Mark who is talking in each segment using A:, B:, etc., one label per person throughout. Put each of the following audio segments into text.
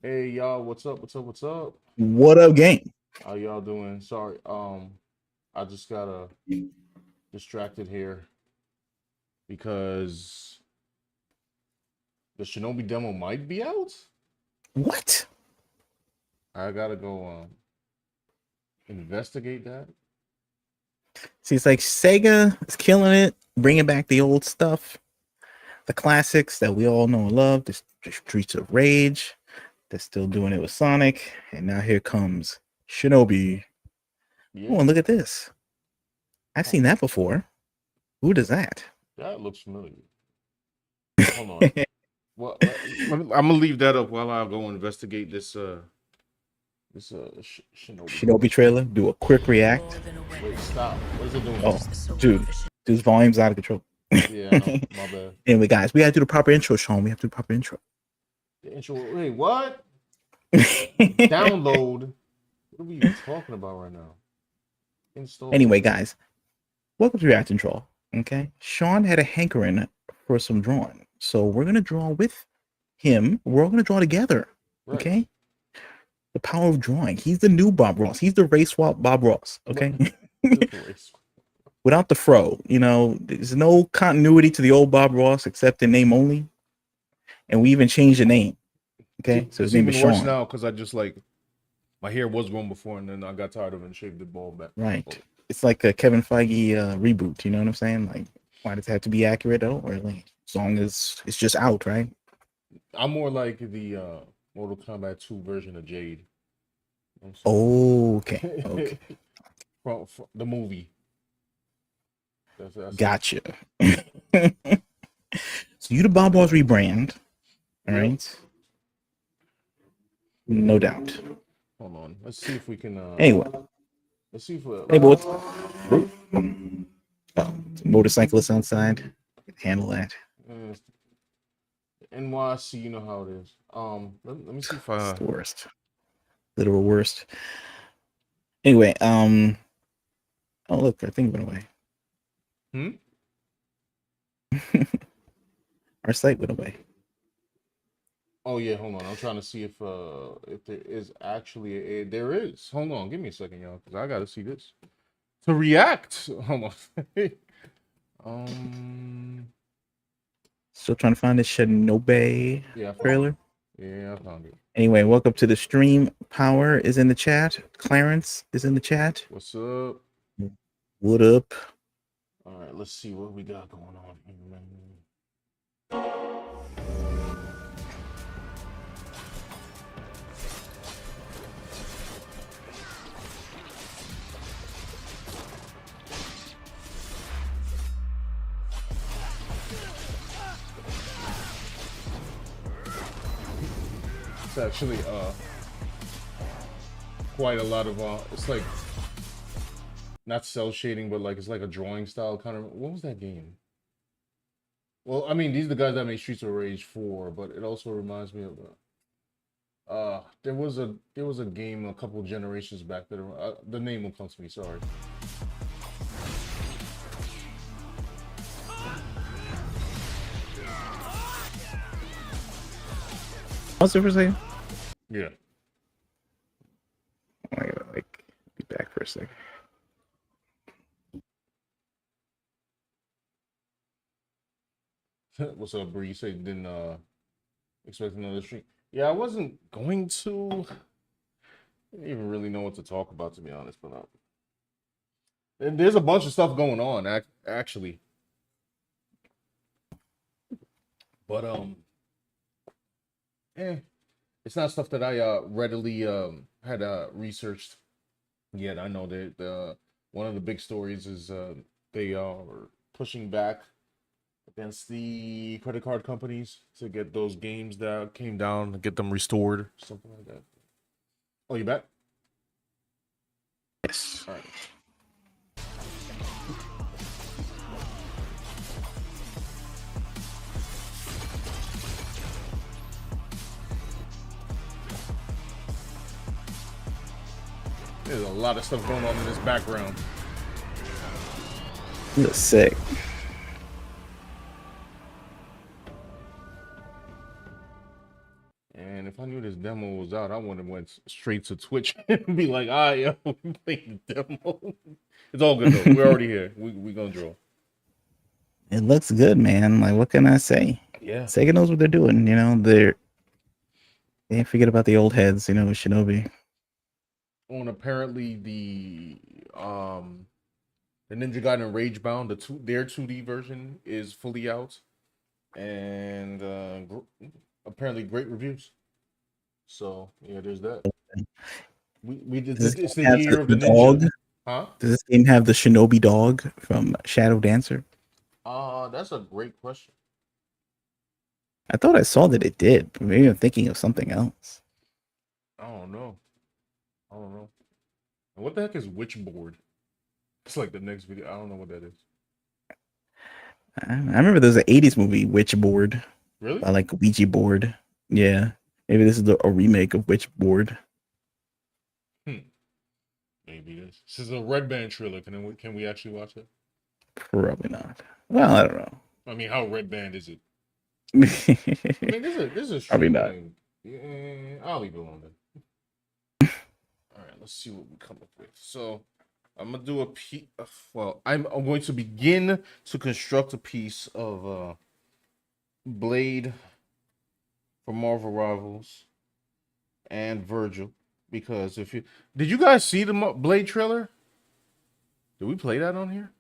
A: Hey y'all, what's up? What's up? What's up?
B: What up, gang?
A: How y'all doing? Sorry, I just got distracted here because the Shinobi demo might be out.
B: What?
A: I gotta go investigate that.
B: See, it's like Sega is killing it, bringing back the old stuff, the classics that we all know and love, the Streets of Rage. They're still doing it with Sonic, and now here comes Shinobi. Oh,
A: Yeah,
B: and look at this. I've
A: oh,
B: seen that before. Who does that?
A: that looks familiar. Hold on. Well, I'm gonna leave that up while I go investigate this Shinobi
B: Shinobi
A: demo.
B: trailer. Do a quick react.
A: Wait, stop. What is it doing?
B: Oh, dude, dude's volume's out of control.
A: Yeah, I know. My bad.
B: Anyway, guys, we gotta do the proper intro, Sean. We have to do the proper intro.
A: The intro. Wait, what? Download. What are we even talking about right now? Install.
B: Anyway, guys, welcome to React Control. Okay, Sean had a hankering for some drawing, so we're gonna draw with him. We're all gonna draw together.
A: Right.
B: Okay, the power of drawing. He's the new Bob Ross. He's the race swap Bob Ross. Okay, without the fro, there's no continuity to the old Bob Ross except in name only, and we even changed the name. Okay, so his
A: It's
B: name is
A: even worse
B: Sean.
A: now because I just like my hair was growing before and then I got tired of it and shaved the ball back.
B: Right. It's like a Kevin Feige reboot. You know what I'm saying? Like, why does it have to be accurate though? Or like, as long as it's just out, right?
A: I'm more like the Mortal Kombat 2 version of Jade. You know
B: Oh, okay.
A: what I'm
B: Okay.
A: saying? from the movie. That's it.
B: Gotcha. So you the Bob Ross rebrand. All
A: Yep.
B: right. No doubt.
A: Hold on. Let's see if we can
B: Anyway.
A: let's see if
B: Hey, but what's motorcyclist outside? Handle that.
A: NYC, you know how it is. Let me see if
B: It's the worst. Literal worst. Anyway, oh look, our thing went away. Our site went away.
A: Oh yeah, hold on. I'm trying to see if there is actually there is. Hold on, give me a second, y'all, because I gotta see this to react. Hold on.
B: Still trying to find the Shinobi trailer.
A: Yeah, I found it.
B: Anyway, welcome to the stream. Power is in the chat. Clarence is in the chat.
A: What's up?
B: What up?
A: All right, let's see what we got going on here, man. It's actually quite a lot of it's like not cell shading, but like it's like a drawing style kind of. What was that game? Well, I mean, these are the guys that made Streets of Rage 4, but it also reminds me of there was a game a couple generations back that the name will come to me. Sorry.
B: What's it for a second?
A: Yeah.
B: I gotta be back for a second.
A: What's up, Bree? You say you didn't expect another stream? Yeah, I wasn't going to. I didn't even really know what to talk about, to be honest, but there's a bunch of stuff going on, actually. But it's not stuff that I readily had researched yet. I know that one of the big stories is they are pushing back against the credit card companies to get those games that came down, get them restored, something like that. Oh, you back?
B: Yes.
A: All right. There's a lot of stuff going on in this background.
B: That's sick.
A: And if I knew this demo was out, I would have went straight to Twitch and be like, "Ah, yo, we played the demo." It's all good though. We're already here. We gonna draw.
B: It looks good, man. Like, what can I say?
A: Yeah.
B: Sega knows what they're doing. You know, they ain't forget about the old heads. You know, with Shinobi.
A: On apparently the Ninja Gaiden Ragebound, their 2D version is fully out, and apparently great reviews. So yeah, there's that. We did.
B: Does this
A: It's
B: game
A: the
B: have
A: year of
B: the
A: the ninja,
B: dog?
A: huh?
B: Does this game have the Shinobi dog from Shadow Dancer?
A: That's a great question.
B: I thought I saw that it did, but maybe I'm thinking of something else.
A: I don't know. I don't know. And what the heck is Witchboard? It's like the next video. I don't know what that is.
B: I remember there was an 80s movie, Witchboard,
A: Really?
B: by like Ouija board. Yeah. Maybe this is a remake of Witchboard.
A: Maybe this is a Red Band trailer. Can we actually watch it?
B: Probably not. Well, I don't know.
A: I mean, how Red Band is it? I mean, this is a
B: Probably
A: stream
B: not.
A: thing. Yeah, I'll leave it alone then. All right, let's see what we come up with. So, I'm gonna do a piece. Well, I'm going to begin to construct a piece of Blade from Marvel Rivals and Vergil, because if you did, you guys see the Blade trailer? Did we play that on here?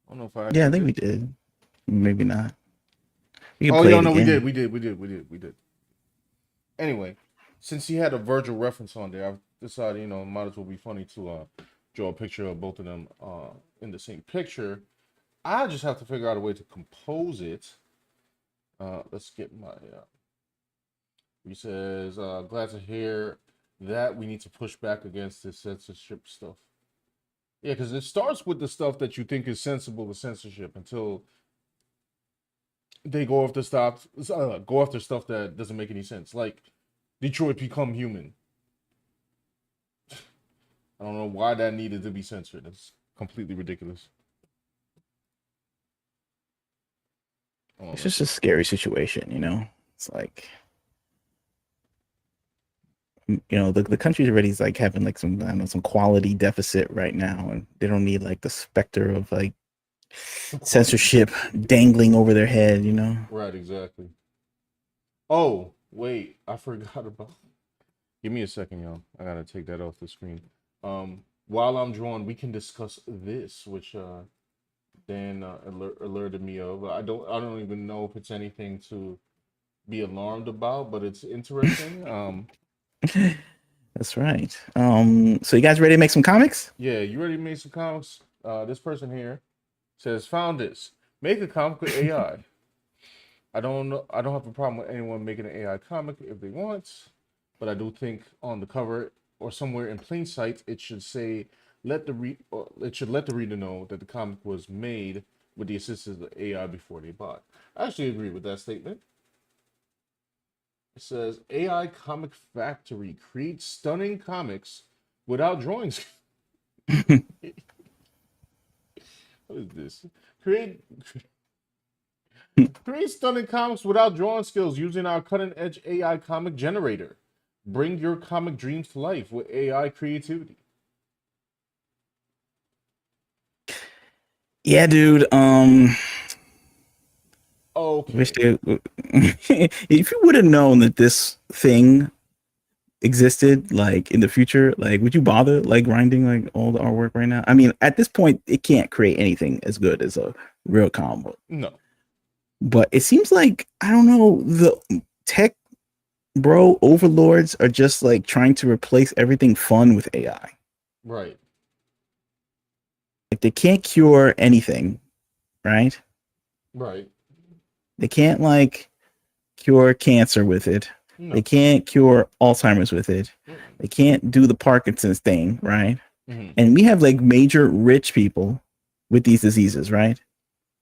A: I don't know if I.
B: Yeah, I think we did. Maybe not. We can
A: Oh,
B: play
A: yeah,
B: it
A: no,
B: again.
A: we did. Anyway, since he had a Virgil reference on there, I decided, it might as well be funny to draw a picture of both of them in the same picture. I just have to figure out a way to compose it. Let's get my. He says, "Glad to hear that we need to push back against this censorship stuff." Yeah, because it starts with the stuff that you think is sensible to censorship until they go after stuff that doesn't make any sense, like Detroit Become Human. I don't know why that needed to be censored. It's completely ridiculous.
B: It's just a scary situation, you know? It's like, the country's already like having like some, I don't know, some quality deficit right now, and they don't need like the specter of like censorship dangling over their head, you know?
A: Right, exactly. Oh, wait, I forgot about. Give me a second, y'all. I gotta take that off the screen. While I'm drawing, we can discuss this, which Dan alerted me of. I don't even know if it's anything to be alarmed about, but it's interesting.
B: That's right. So you guys ready to make some comics?
A: Yeah, you ready to make some comics? This person here says, "Found this. Make a comic with AI." I don't know. I don't have a problem with anyone making an AI comic if they want, but I do think on the cover or somewhere in plain sight it should say, it should let the reader know that the comic was made with the assistance of AI before they bought. I actually agree with that statement. It says AI Comic Factory creates stunning comics without drawings. What is this? Create stunning comics without drawing skills using our cutting-edge AI comic generator. Bring your comic dreams to life with AI creativity.
B: Yeah, dude.
A: Okay.
B: Wish they, if you would have known that this thing existed like in the future, like would you bother like grinding like all the artwork right now? I mean, at this point, it can't create anything as good as a real comic book.
A: No.
B: But it seems like, I don't know, the tech bro overlords are just like trying to replace everything fun with AI.
A: Right.
B: Like they can't cure anything, right?
A: Right.
B: They can't like cure cancer with it.
A: No.
B: They can't cure Alzheimer's with it. They can't do the Parkinson's thing, right?
A: Mm-hmm.
B: And we have like major rich people with these diseases, right?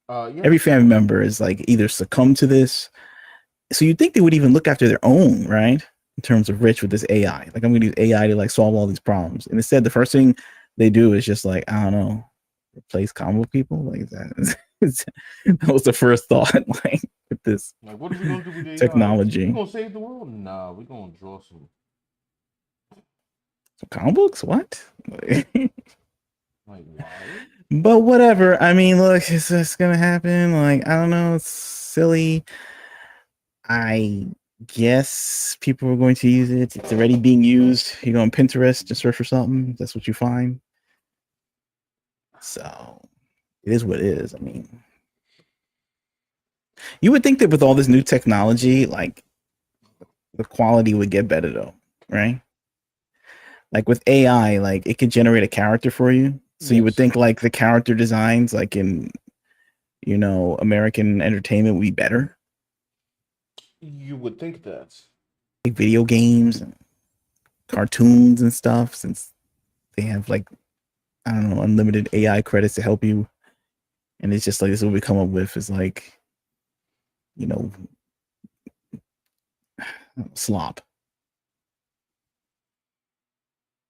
A: Yeah.
B: Every family member is like either succumb to this. So you'd think they would even look after their own, right? In terms of rich with this AI. Like, I'm going to use AI to like solve all these problems. And instead, the first thing they do is just like, I don't know, replace comic book people. Like that was the first thought. Like with this
A: Like, what are we gonna do with AI? We
B: technology.
A: gonna save the world? Nah, we gonna draw some.
B: Comic books? What?
A: Like, why?
B: But whatever. I mean, look, it's just gonna happen. Like, I don't know. It's silly. I guess people are going to use it. It's already being used. You go on Pinterest to search for something. That's what you find. So it is what it is. I mean, you would think that with all this new technology, like the quality would get better though, right? Like with AI, like it could generate a character for you. So you would
A: Yes,
B: think like the character designs, like in American entertainment, would be better.
A: you would think that.
B: Like video games and cartoons and stuff, since they have like I don't know unlimited AI credits to help you, and it's just like this is what we come up with is like you know slop.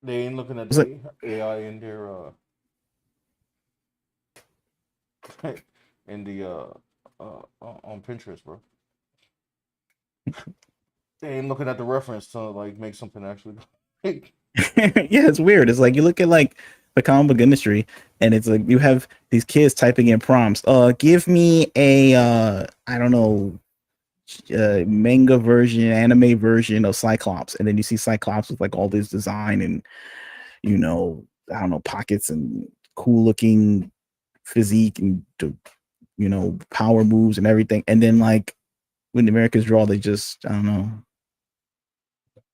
A: They ain't looking at
B: It's like
A: the AI in their in the on Pinterest, bro. They ain't looking at the reference to like make something actually.
B: yeah, it's weird. It's like you look at like the comic book industry, and it's like you have these kids typing in prompts. Give me a I don't know manga version, anime version of Cyclops, and then you see Cyclops with like all this design and I don't know pockets and cool looking physique and power moves and everything, and then like when the Americans draw, they just I don't know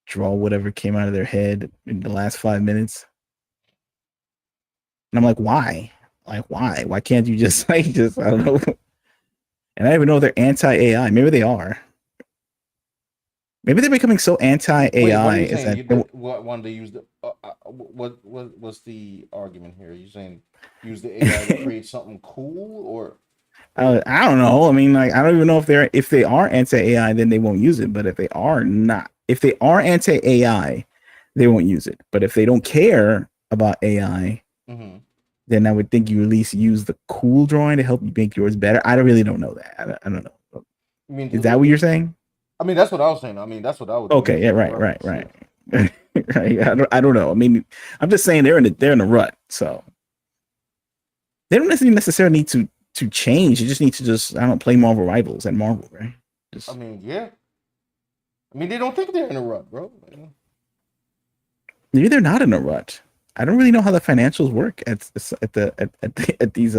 B: draw whatever came out of their head in the last 5 minutes. And I'm like, why? Like, why? Why can't you just like just I don't know? And I don't even know if they're anti AI. Maybe they are. Maybe they're becoming so anti
A: Wait, what are
B: AI
A: you
B: is
A: saying?
B: that
A: You that what one they use the what's the argument here? Are you saying use the AI to create something cool or
B: I don't know. I mean, like, I don't even know if they are anti AI, then they won't use it. But if they are anti AI, they won't use it. But if they don't care about AI,
A: mm-hmm.
B: then I would think you at least use the cool drawing to help you make yours better. I really don't know that. I don't know.
A: I mean,
B: Is that what you're saying?
A: I mean that's what I was saying. I mean that's what I would do
B: Okay, yeah,
A: using that
B: right, right,
A: reference.
B: right.
A: Yeah.
B: Right. I don't know. I mean, I'm just saying they're in a rut, so they don't necessarily need to change. You just need to just I don't know, play Marvel Rivals and Marvel, right?
A: I
B: Just
A: mean, yeah. I mean, they don't think they're in a rut, bro.
B: maybe they're not in a rut. I don't really know how the financials work at these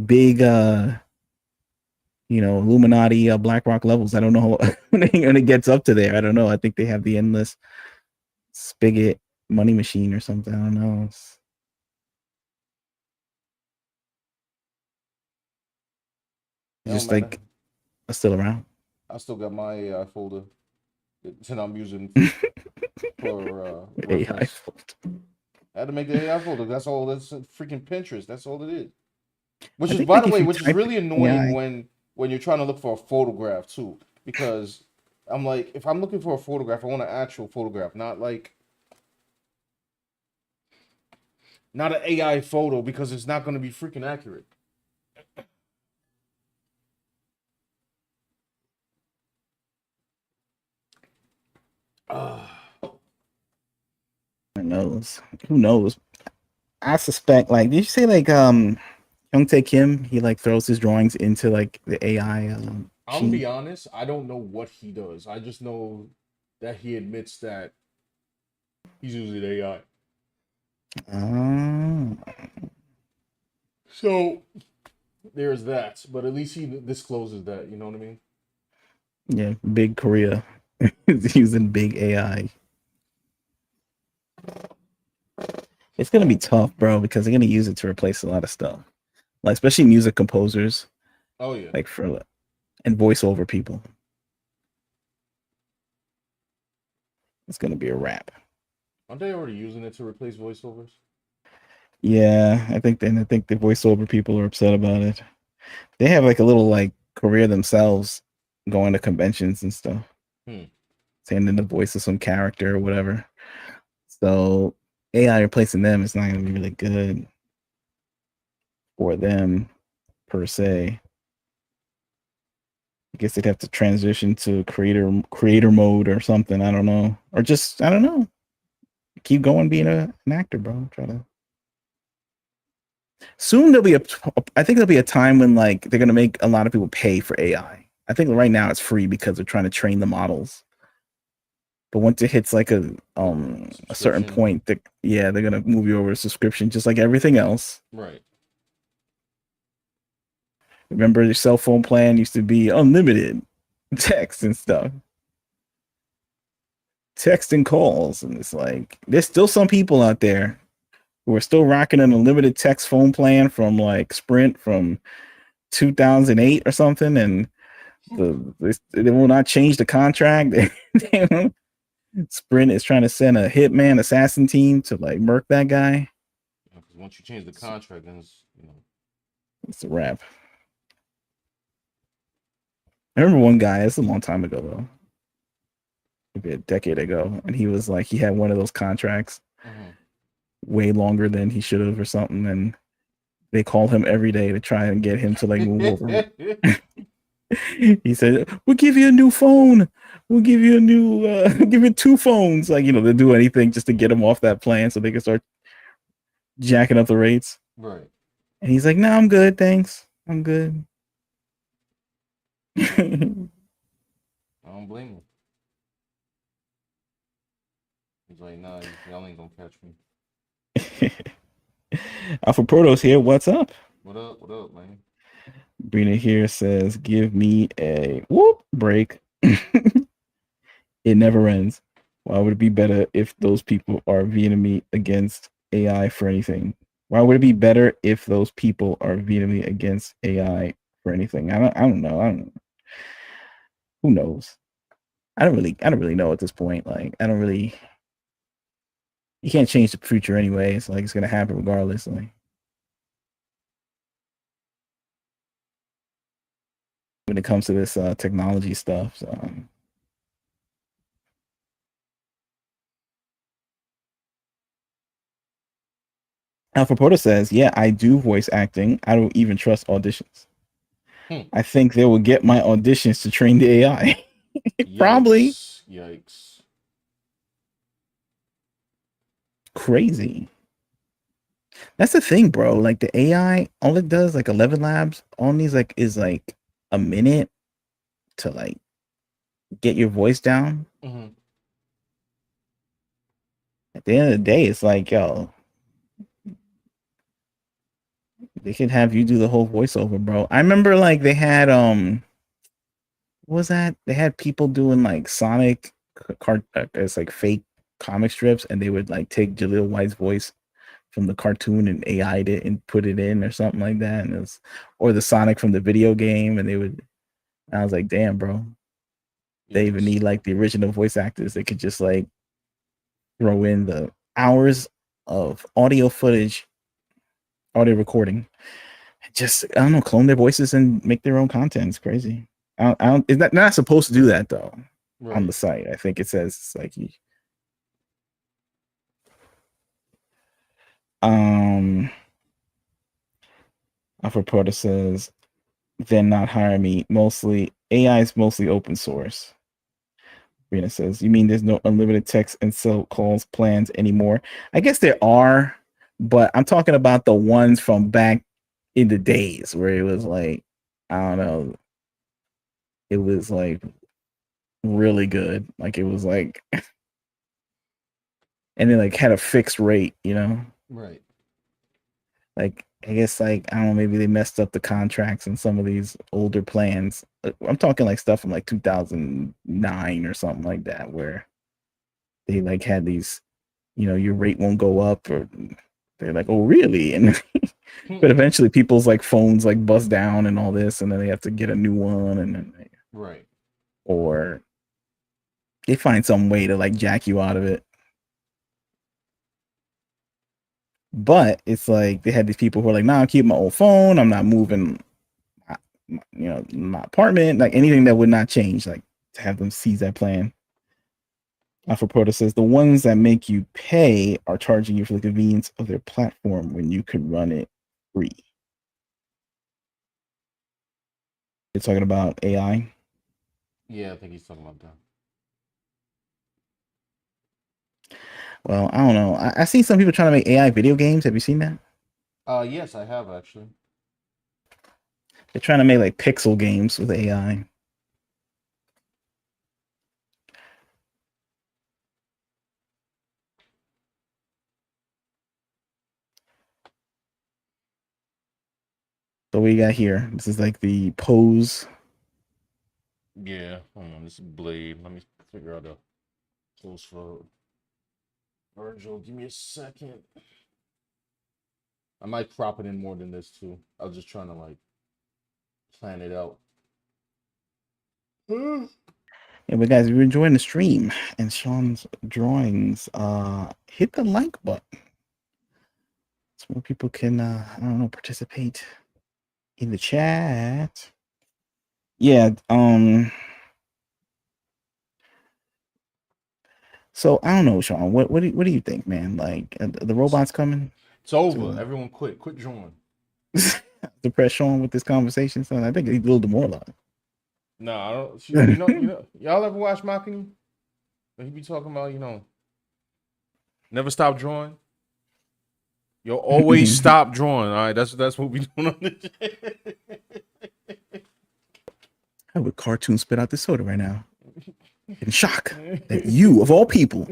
B: big Illuminati BlackRock levels. I don't know how when it gets up to there. I don't know. I think they have the endless spigot money machine or something. I don't know.
A: It
B: It's
A: don't
B: just
A: matter.
B: like still around.
A: I still got my AI folder that I'm using for
B: AI
A: reference.
B: fault.
A: I had to make the AI folder. That's all. That's freaking Pinterest. That's all it is. Which
B: I
A: is,
B: think
A: by
B: like
A: the
B: if
A: way,
B: you
A: which is
B: type
A: really
B: in
A: annoying
B: AI,
A: when you're trying to look for a photograph too, because I'm like, if I'm looking for a photograph, I want an actual photograph, not like not an AI photo because it's not going to be freaking accurate. Uh,
B: who knows? Who knows? I suspect like did you say like Young Tae Kim, he like throws his drawings into like the AI
A: I'm gonna
B: machine.
A: be honest. I don't know what he does. I just know that he admits that he's using AI.
B: Oh,
A: So there's that. But at least he discloses that. You know what I mean?
B: yeah, big Korea is using big AI. It's gonna be tough, bro, because they're gonna use it to replace a lot of stuff, like especially music composers,
A: Oh yeah.
B: like for and voiceover people. It's gonna be a wrap.
A: Aren't they already using it to replace voiceovers?
B: Yeah, I think the voiceover people are upset about it. They have like a little like career themselves, going to conventions and stuff,
A: Hmm.
B: saying in the voice of some character or whatever. So AI replacing them is not gonna be really good for them per se. I guess they'd have to transition to creator mode or something. I don't know, or just I don't know. Keep going being an actor, bro. Try to. Soon there'll be a. I think there'll be a time when like they're gonna make a lot of people pay for AI. I think right now it's free because they're trying to train the models. But once it hits like a certain
A: Subscription.
B: point, that yeah, they're gonna move you over to subscription, just like everything else.
A: Right.
B: Remember, your cell phone plan used to be unlimited text and stuff, text and calls, and it's like there's still some people out there who are still rocking an unlimited text phone plan from like Sprint from 2008 or something, and they will not change the contract. Sprint is trying to send a hitman assassin team to like murk that guy.
A: Because once you change the contract, then
B: It's a wrap. I remember one guy, it's a long time ago though, maybe a decade ago, and he was like, he had one of those contracts way longer than he should have or something, and they called him every day to try and get him to like move over. He said, "We'll give you a new phone. We'll give you a new, give you two phones." Like, you know, they'll do anything just to get him off that plan so they can start jacking up the rates.
A: Right.
B: And he's like, "No, I'm good, thanks. I'm good."
A: I don't blame him. He's like, nah, y'all ain't gonna catch me.
B: Alpha Proto's here. What's up?
A: What up, man?
B: Brina here says, "Give me a whoop break." It never ends. Why would it be better if those people are Vietnamese against AI for anything? Why would it be better if those people are Vietnamese against AI for anything? I don't know. Who knows? I don't really know at this point. Like, I don't really. You can't change the future anyway. It's like it's gonna happen regardless. Like, when it comes to this technology stuff, so. Alpha Porter says, "Yeah, I do voice acting. I don't even trust auditions. I think they will get my auditions to train the AI." Probably.
A: Yikes.
B: Crazy. That's the thing, bro. Like the AI, all it does, like 11 Labs, all it needs like is like a minute to like get your voice down. At the end of the day, it's like, yo, they could have you do the whole voiceover, bro. I remember like they had what was that? They had people doing like Sonic it's like fake comic strips, and they would like take Jaleel White's voice from the cartoon and AI'd it and put it in or something like that. And it was, or the Sonic from the video game, and they would. I was like, damn, bro. They even need like the original voice actors. They could just like throw in the hours of audio footage, audio recording. Just I don't know, clone their voices and make their own content. It's crazy. I don't. Is that not supposed to do that though? Right. On the site, I think it says it's like you. Alpha Porter says, "Then not hire me. Mostly AI is mostly open source." Rena says, "You mean there's no unlimited text and cell calls plans anymore?" I guess there are, but I'm talking about the ones from back in the days where it was like, I don't know, it was like really good. Like it was like, and then like had a fixed rate, you know?
A: Right.
B: Like, I guess like, I don't know, maybe they messed up the contracts in some of these older plans. I'm talking like stuff from like 2009 or something like that, where they like had these, you know, your rate won't go up, or they're like, oh really? And but eventually people's like phones like bust down and all this, and then they have to get a new one, and then
A: right.
B: Or they find some way to like jack you out of it. But it's like they had these people who are like, "Nah, I'm keeping my old phone. I'm not moving, you know, my apartment. Like anything that would not change. Like to have them seize that plan." Alpha Proto says the ones that make you pay are charging you for the convenience of their platform when you could run it free. They're talking about AI.
A: Yeah, I think he's talking about that.
B: Well, I don't know. I seen some people trying to make AI video games. Have you seen that?
A: Yes, I have actually.
B: They're trying to make like pixel games with AI. So what you got here? This is like the pose.
A: Yeah, hold on, this is Blade. Let me figure out a close for Vergil. Give me a second. I might crop it in more than this too. I was just trying to like plan it out.
B: Yeah, but guys, if you're enjoying the stream and Sean's drawings, hit the like button so more people can I don't know, participate in the chat. Yeah, so I don't know, Sean. What do you think, man? Like the robots coming
A: It's over.
B: to
A: Everyone quit. Quit drawing.
B: depress Sean with this conversation, son. I think he's a little demoralized.
A: No, I don't. You know. Y'all ever watch Mocking? He be talking about, never stop drawing. You'll always stop drawing. All right, that's what we doing on this.
B: I would cartoon spit out this soda right now in shock that you, of all people,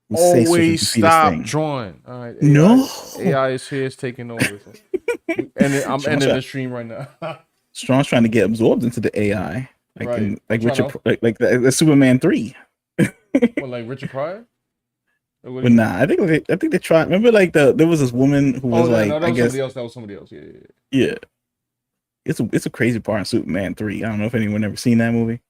B: would say such a
A: Always
B: defeatist
A: stop
B: thing.
A: drawing. All right,
B: No,
A: AI is here. It's taking over. So. I'm
B: Sean's,
A: ending the stream right now.
B: Sean's trying to get absorbed into the AI, like
A: Right.
B: in
A: I'm
B: like
A: trying
B: Richard,
A: to.
B: like the Superman 3.
A: What, like Richard Pryor? Or what do
B: But
A: you
B: nah,
A: mean?
B: I think they tried. Remember, like there was this woman who
A: Oh
B: was
A: no,
B: like,
A: no, that
B: I
A: was somebody
B: guess,
A: else. That was somebody else. Yeah, yeah, yeah.
B: yeah, it's a crazy part in Superman 3. I don't know if anyone ever seen that movie.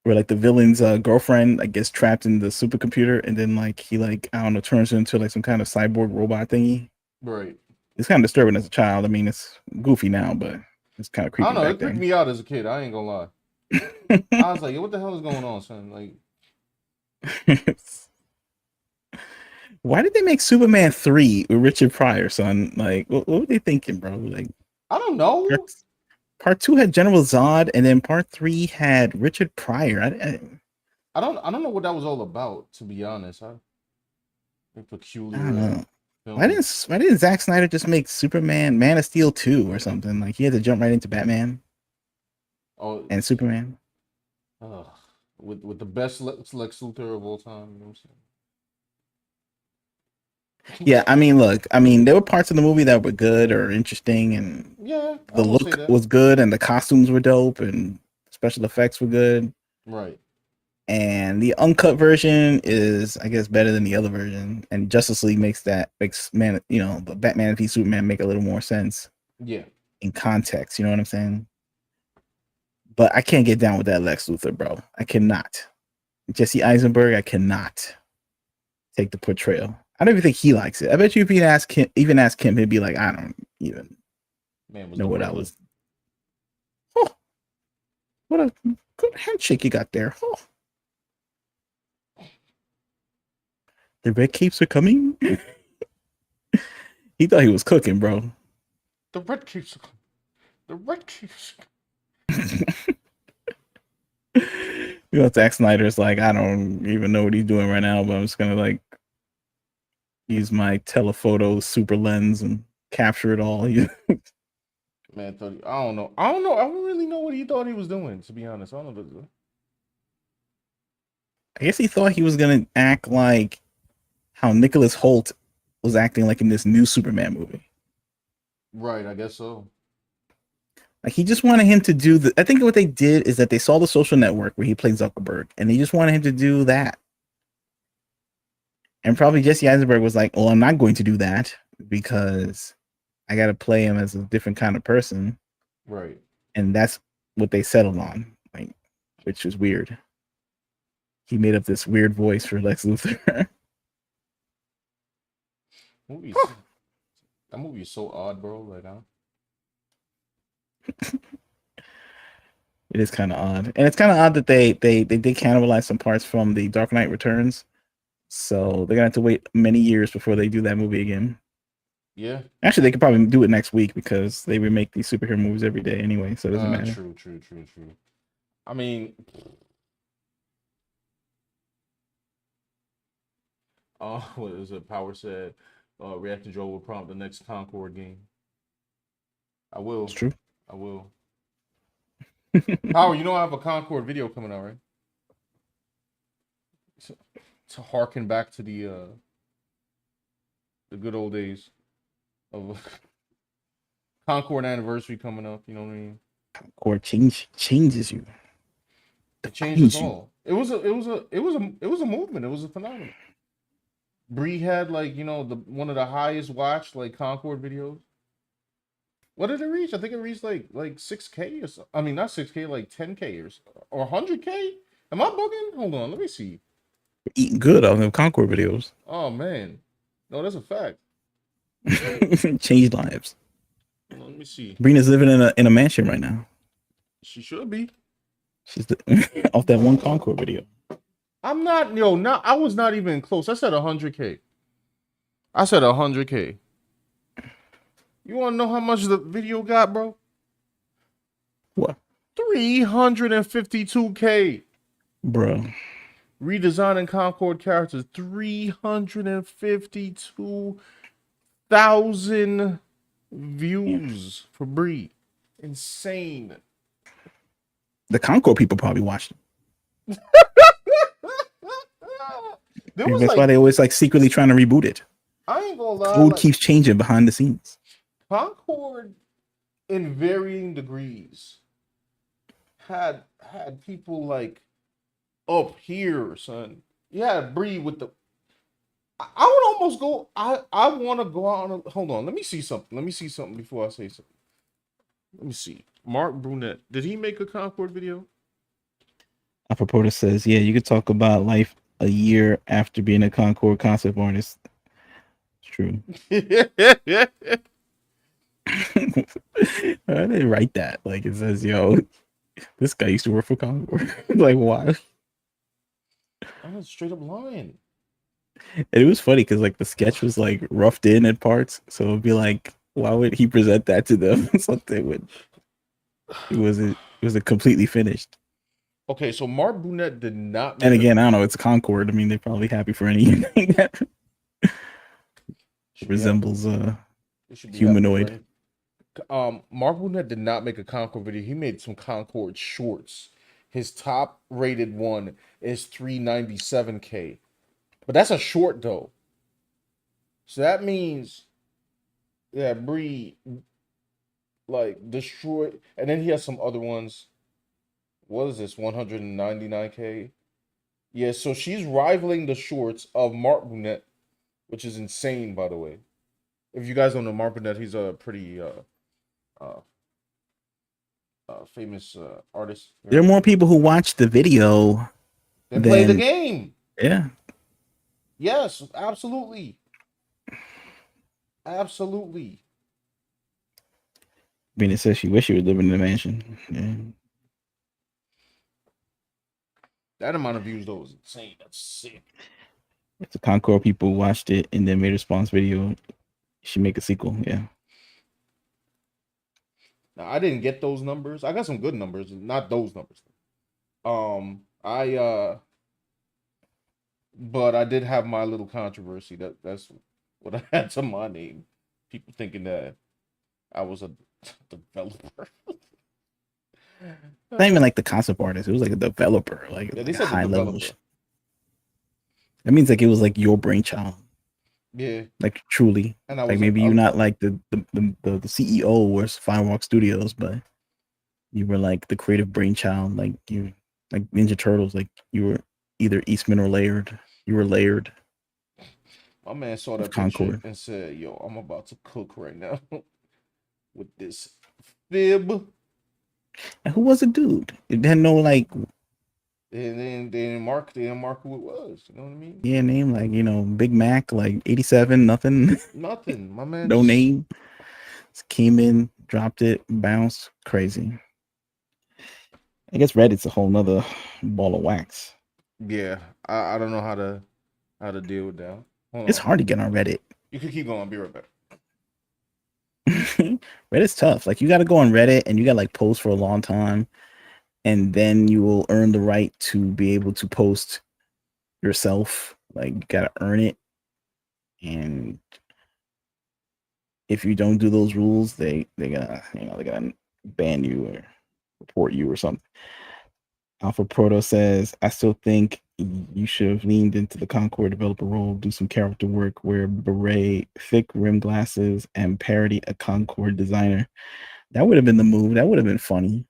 B: Where like the villain's girlfriend, I guess, trapped in the supercomputer, and then like he like I don't know turns into like some kind of cyborg robot thingy.
A: Right.
B: It's kind of disturbing as a child. I mean, it's goofy now, but it's kind of
A: I don't
B: creepy
A: know.
B: back
A: It creeped
B: then.
A: me out as a kid. I ain't gonna lie. I was like, yo, what the hell is going on, son? Like,
B: Why did they make Superman 3 with Richard Pryor, son? Like, what were they thinking, bro? Like,
A: I don't
B: part,
A: know.
B: part 2 had General Zod, and then part 3 had Richard Pryor.
A: I don't know what that was all about, to be honest. A
B: I don't
A: peculiar
B: know.
A: film.
B: Why didn't Zack Snyder just make Superman Man of Steel 2 or something? Like, he had to jump right into Batman
A: Oh,
B: and Superman.
A: ugh. With the best Lex Luthor of all time. You know what I'm saying?
B: Yeah, I mean, look, I mean, there were parts of the movie that were good or interesting, and
A: Yeah, I
B: the
A: will say
B: look
A: that.
B: was good, and the costumes were dope, and special effects were good.
A: Right.
B: And the uncut version is, I guess, better than the other version. And Justice League makes man, the Batman v Superman make a little more sense
A: Yeah.
B: in context. You know what I'm saying? But I can't get down with that Lex Luthor, bro. I cannot. Jesse Eisenberg, I cannot take the portrayal. I don't even think he likes it. I bet you if you even ask him, he'd be like, I don't even
A: Man, was
B: know
A: the
B: what I
A: Riddler.
B: was. Oh, what a good handshake you got there. Oh, the red capes are coming. He thought he was cooking, bro.
A: The red keeps. The red keeps.
B: Zack Snyder's like, I don't even know what he's doing right now, but I'm just gonna like use my telephoto super lens and capture it all.
A: Man, I don't know. I don't know. I don't really know what he thought he was doing, to be honest. I don't know.
B: I guess he thought he was gonna act like how Nicholas Holt was acting like in this new Superman movie.
A: Right, I guess so.
B: Like he just wanted him to do the. I think what they did is that they saw the Social Network where he played Zuckerberg, and they just wanted him to do that. And probably Jesse Eisenberg was like, "Well, I'm not going to do that because I got to play him as a different kind of person."
A: Right.
B: And that's what they settled on, like, which was weird. He made up this weird voice for Lex Luthor.
A: Movies. That movie is so odd, bro. Like,
B: It is kind of odd, and it's kind of odd that they did cannibalize some parts from the Dark Knight Returns. So they're gonna have to wait many years before they do that movie again.
A: yeah.
B: Actually, they could probably do it next week because they remake these superhero movies every day anyway, so it doesn't matter.
A: True, true, true, true. I mean, what is it? Power said, React to Joe will prompt the next Concord game. I
B: It's
A: will.
B: true.
A: I will. Power, you know I have a Concord video coming out, right? To, to harken back to the good old days of Concord anniversary coming up. You know what I mean?
B: Core changes you,
A: It changed us
B: defines you.
A: all. It was a movement. It was a phenomenon. Bree had like the one of the highest watched like Concord videos. What did it reach? I think it reached like 6K or so. I mean not 6K, like 10K or 100K. Am I bugging? Hold on, let me see.
B: Eating good on the Concord videos.
A: Oh man, no, that's a fact.
B: Changed lives.
A: Hold on, let me see.
B: Brina's living in a mansion right now.
A: She should be.
B: She's off that one Concord video.
A: I'm not. Not. I was not even close. I said 100K. I said 100K. You want to know how much the video got, bro?
B: What,
A: 352K.
B: bro?
A: Redesigning Concord characters. 352,000
B: Yeah.
A: views for Bree. Insane.
B: The Concord people probably watched it.
A: There
B: And
A: was
B: that's why
A: like,
B: they always like secretly trying to reboot it.
A: I ain't gonna lie,
B: Code
A: like
B: keeps changing behind the scenes.
A: Concord in varying degrees had people like up here, son. You had Bree with the. I would almost go. I want to go out on. Hold on. Let me see something. Let me see something before I say something. Let me see. Mark Brunette. Did he make a Concord video?
B: Apropos says, yeah, you could talk about life a year after being a Concord concept artist. It's true. I didn't write that. Like it says, yo, this guy used to work for Concord. Like, why?
A: I'm a straight up lying.
B: And it was funny because like the sketch was like roughed in at parts. So it'd be like, why would he present that to them? Something would it was a completely finished.
A: Okay, so Mark Brunette did not
B: And
A: make a.
B: again, I don't know, it's Concord. I mean, they're probably happy for anything that
A: Should be happy.
B: resembles
A: They should be happy for
B: humanoid.
A: it. Mark Brunette did not make a Concord video. He made some Concord shorts. His top rated one is 397K. But that's a short though. So that means that Bree like destroyed, and then he has some other ones. What is this? 199K. Yeah, so she's rivaling the shorts of Mark Brunette, which is insane, by the way. If you guys don't know Mark Brunette, he's a pretty uh, famous artist.
B: There are more people who watch the video
A: Then play the
B: than
A: game.
B: yeah.
A: Yes, absolutely, absolutely.
B: I mean, it says she wish she was living in a mansion. Yeah.
A: That amount of views though is insane. That's sick.
B: If the Concord people watched it and then made a response video, she make a sequel. Yeah.
A: Now I didn't get those numbers. I got some good numbers, not those numbers. I but I did have my little controversy. That's what I had to my name. People thinking that I was a developer.
B: Not even like the concept artist. It was like a developer, like,
A: Yeah, they
B: like a
A: said the
B: high level.
A: developer.
B: That means like it was like your brainchild.
A: Yeah,
B: Like truly.
A: and I
B: Like
A: was
B: maybe you're not like the CEO or Firewalk Studios, but you were like the creative brainchild. Like you like Ninja Turtles. Like you were either Eastman or Laird. You were Laird
A: my man saw
B: of
A: that picture
B: Concord.
A: and said, "Yo, I'm about to cook right now with this fib."
B: And who was the dude? It had no like
A: And then they didn't mark who it was. You know what I mean?
B: yeah name, like Big Mac, like 87, nothing,
A: Nothing. My man
B: no
A: just
B: name. Just came in, dropped it, bounced, crazy. I guess Reddit's a whole nother ball of wax.
A: yeah. I don't know how to deal with that. Hold
B: It's
A: on.
B: hard to get on Reddit.
A: You can keep going. I'll be right back.
B: Reddit's tough. Like you got to go on Reddit and you got to like post for a long time. and then you will earn the right to be able to post yourself. Like you gotta earn it, and if you don't do those rules, they gonna they gonna ban you or report you or something. Alpha Proto says, I still think you should have leaned into the Concord developer role, do some character work, wear beret, thick rim glasses, and parody a Concord designer. That would have been the move. That would have been funny.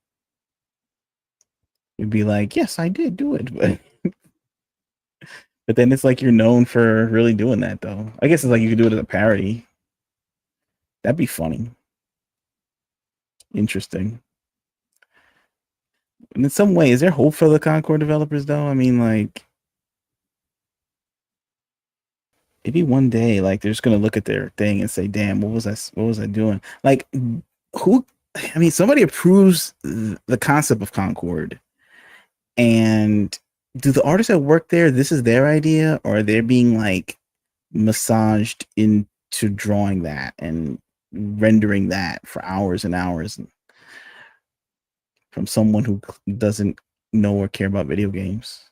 B: You'd be like, yes, I did do it. But then it's like you're known for really doing that, though. I guess it's like you could do it as a parody. That'd be funny. Interesting. And in some way, is there hope for the Concord developers, though? I mean, like, maybe one day, like, they're just gonna look at their thing and say, "Damn, what was I? What was I doing?" Like, who? I mean, somebody approves the concept of Concord, and do the artists that work there? This is their idea, or they're being like massaged into drawing that and rendering that for hours and hours from someone who doesn't know or care about video games.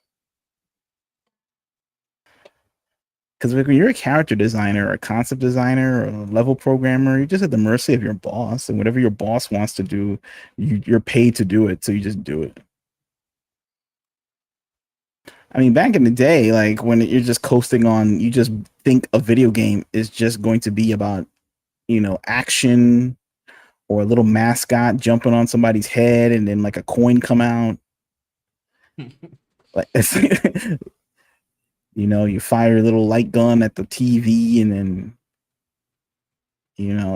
B: Because when you're a character designer or a concept designer or a level programmer, you're just at the mercy of your boss, and whatever your boss wants to do, you're paid to do it, so you just do it. I mean, back in the day, like when you're just coasting on, you just think a video game is just going to be about, action or a little mascot jumping on somebody's head and then like a coin come out. Like it's, you fire a little light gun at the TV and then,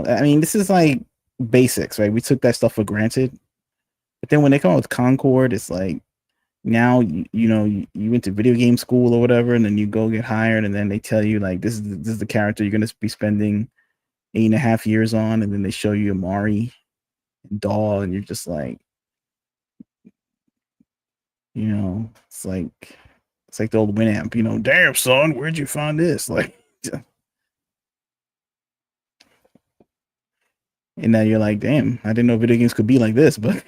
B: I mean, this is like basics, right? We took that stuff for granted. But then when they come out with Concord, it's like now you went to video game school or whatever, and then you go get hired, and then they tell you like this is the character you're gonna be spending 8.5 years on, and then they show you Amari and Daw, and you're just like, it's like the old Winamp, damn son, where'd you find this? Like, and now you're like, damn, I didn't know video games could be like this, but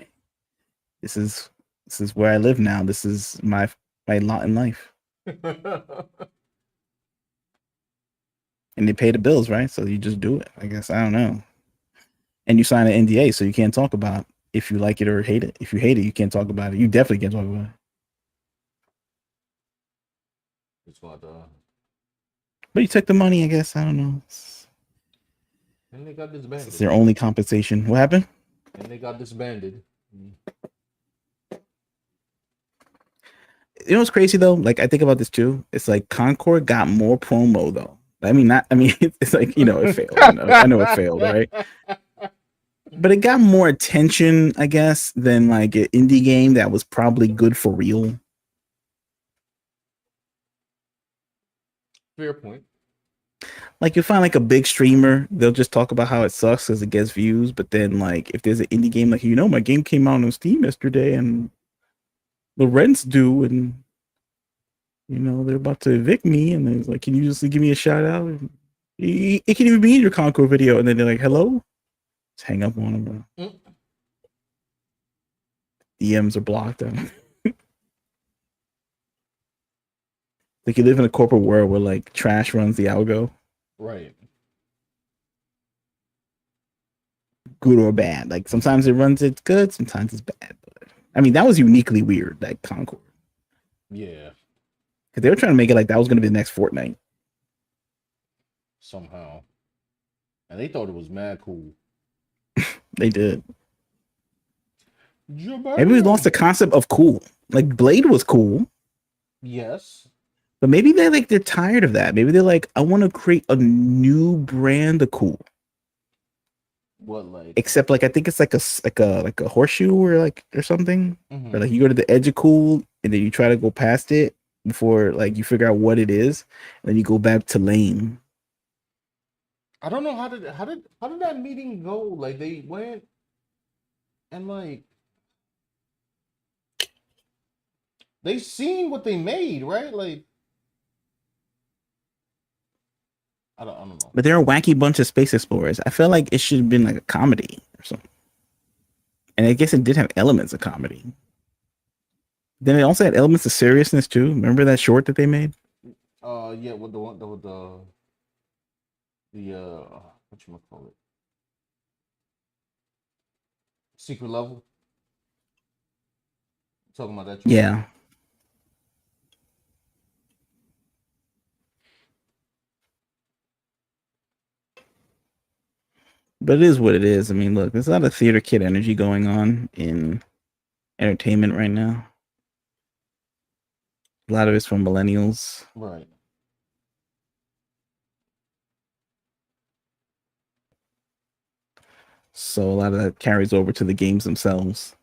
B: this is where I live now. This is my lot in life. And they pay the bills, right? So you just do it. I guess I don't know. And you sign an NDA, so you can't talk about if you like it or hate it. If you hate it, you can't talk about it. You definitely can't talk about it.
A: It's what,
B: But you took the money, I guess. I don't know.
A: and they got disbanded.
B: It's their only compensation. What happened?
A: And they got disbanded.
B: You know what's crazy though? Like I think about this too. It's like Concord got more promo though. I mean, it's like it failed. I know it failed, right? But it got more attention, I guess, than like an indie game that was probably good for real.
A: Fair point.
B: Like you'll find like a big streamer, they'll just talk about how it sucks because it gets views. But then like if there's an indie game, like my game came out on Steam yesterday and the rent's due and they're about to evict me, and it's like, can you just give me a shout out? It can even be in your Concord video, and then they're like, hello? Just hang up on them. DMs are blocked. Like you live in a corporate world where like trash runs the algo.
A: Right.
B: Good or bad. Like sometimes it runs it good, sometimes it's bad. But I mean, that was uniquely weird, like Concord.
A: Yeah.
B: Because they were trying to make it like that was going to be the next Fortnite.
A: Somehow. And they thought it was mad cool.
B: They did. Maybe we lost the concept of cool. Like Blade was cool.
A: Yes.
B: But maybe they're tired of that. Maybe they're like, I want to create a new brand of cool.
A: What like?
B: Except like I think it's like a horseshoe or something.
A: Mm-hmm.
B: Or like you go to the edge of cool and then you try to go past it before like you figure out what it is, and then you go back to lame.
A: I don't know how did that meeting go? Like they went and like they seen what they made, right? Like I don't know.
B: But they're a wacky bunch of space explorers. I feel like it should have been like a comedy or something. And I guess it did have elements of comedy. Then it also had elements of seriousness too. Remember that short that they made?
A: Yeah, with the one with the what you call it, secret level. Talking about that joint.
B: Yeah, but it is what it is. I mean, look, there's a lot of theater kid energy going on in entertainment right now. A lot of it's from millennials,
A: Right.
B: so a lot of that carries over to the games themselves.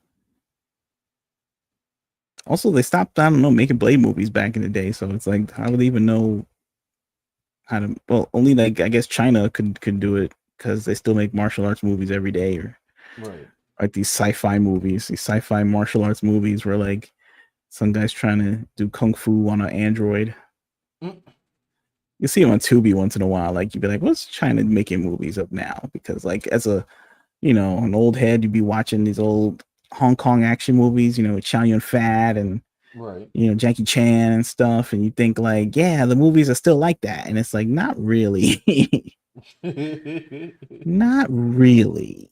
B: Also, they stopped, I don't know, making Blade movies back in the day, so it's like, how do they even know how to? Well, only like I guess China could do it because they still make martial arts movies every day, or
A: Right.
B: like these sci-fi movies, these sci-fi martial arts movies where like some guy's trying to do kung fu on an android.
A: Mm.
B: You see them on Tubi once in a while. Like you'd be like, "What's China making movies of now?" Because like as a an old head, you'd be watching these old Hong Kong action movies, with Chow Yun Fat and
A: Right.
B: Jackie Chan and stuff, and you think like, yeah, the movies are still like that, and it's like not really, not really.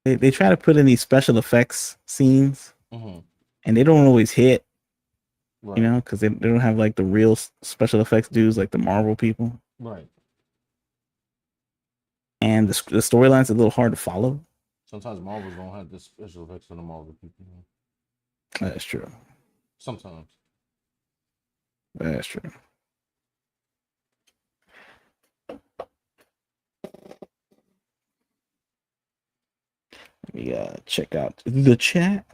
B: They try to put in these special effects scenes,
A: Hmm.
B: and they don't always hit,
A: Right.
B: because they don't have like the real special effects dudes like the Marvel people,
A: Right.
B: and the storyline's a little hard to follow.
A: Sometimes Marvels don't have the special effects for the Marvel people.
B: That's true.
A: Sometimes.
B: That's true. Let me check out the chat.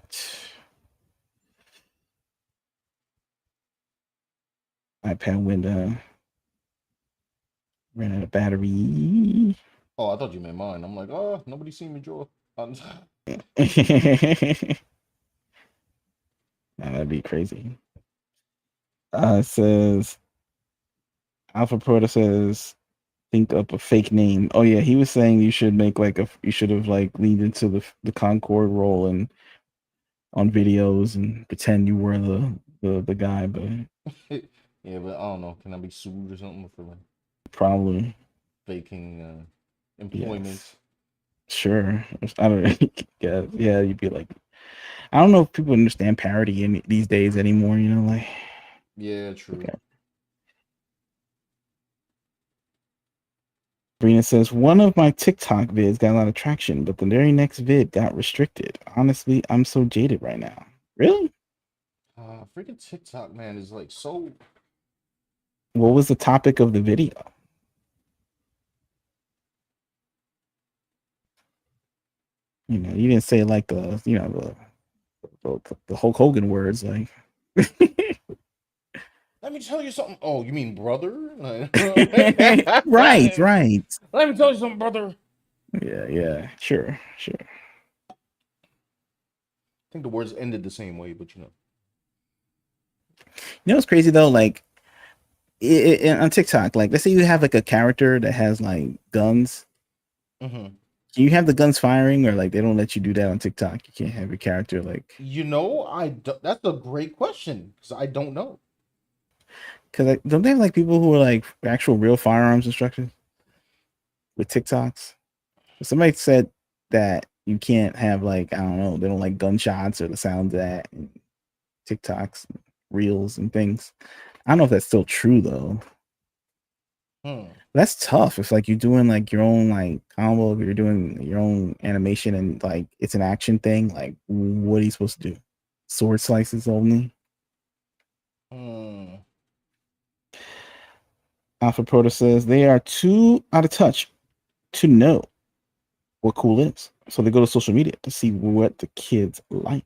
B: iPad window ran out of battery.
A: Oh, I thought you meant mine. I'm like, oh, nobody seen me draw.
B: That'd be crazy. It says Alpha Proto says think up a fake name. Oh yeah, he was saying you should make like you should have like leaned into the Concord role and on videos and pretend you were the guy, but
A: Yeah, but I don't know. Can I be sued or something for like
B: probably
A: faking
B: yes.
A: employment?
B: Sure. I don't yeah, you'd be like I don't know if people understand parody in these days anymore, like
A: Yeah, true.
B: okay. Brina says one of my TikTok vids got a lot of traction, but the very next vid got restricted. Honestly, I'm so jaded right now. Really?
A: Freaking TikTok, man, is like so.
B: What was the topic of the video? You didn't say like the Hulk Hogan words like
A: Let me tell you something. Oh, you mean brother?
B: right, right.
A: Let me tell you something, brother.
B: Yeah, sure.
A: I think the words ended the same way, but
B: What's crazy though? Like on TikTok, like let's say you have like a character that has like guns.
A: Mm-hmm.
B: Do you have the guns firing, or like they don't let you do that on TikTok? You can't have your character like
A: That's a great question because I don't know.
B: because like, don't they have like people who are like actual real firearms instructors with TikToks? Somebody said that you can't have like I don't know, they don't like gunshots or the sound of that and TikToks, reels and things. I don't know if that's still true though.
A: Hmm.
B: That's tough. If like you're doing like your own like combo, if you're doing your own animation and like it's an action thing, like what are you supposed to do? Sword slices only?
A: Hmm.
B: Alpha Proto says they are too out of touch to know what cool is. So they go to social media to see what the kids like.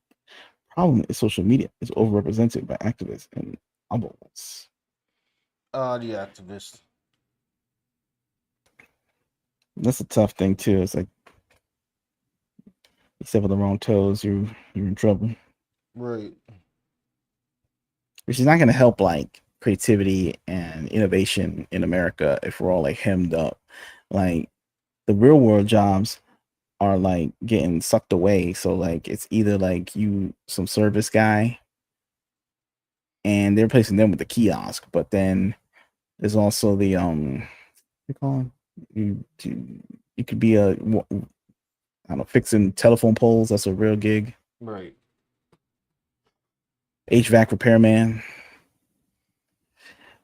B: Problem is social media is overrepresented by activists and bubbles.
A: The activist.
B: That's a tough thing too. It's like you step on the wrong toes, you're in trouble.
A: Right.
B: Which is not going to help like creativity and innovation in America if we're all like hemmed up. Like the real world jobs are like getting sucked away. So like it's either like you some service guy and they're replacing them with the kiosk, but then there's also the what you call 'em? You could be a I don't know, fixing telephone poles. That's a real gig.
A: Right.
B: HVAC repairman.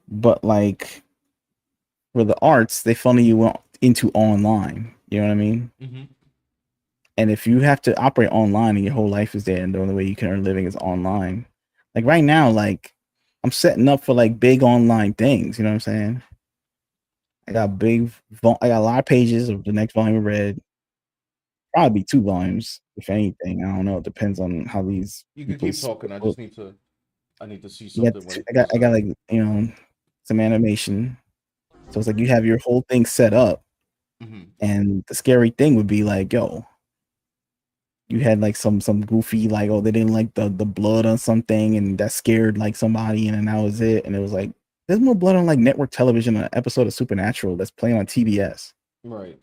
B: But like for the arts, they funnel you into online. You know what I mean?
A: Mm-hmm.
B: And if you have to operate online and your whole life is there, and the only way you can earn a living is online, like right now, like I'm setting up for like big online things. You know what I'm saying? I got I got a lot of pages of the next volume read. Probably 2 volumes, if anything. I don't know. It depends on how these
A: You can keep
B: people's.
A: talking. I need to see
B: You got,
A: something when it
B: I
A: goes
B: got
A: out.
B: like some animation. So it's like you have your whole thing set up,
A: Mm-hmm.
B: and the scary thing would be like, yo, you had like some goofy like, oh, they didn't like the blood on something, and that scared like somebody, and then that was it. And it was like there's more blood on like network television, an episode of Supernatural that's playing on TBS.
A: Right.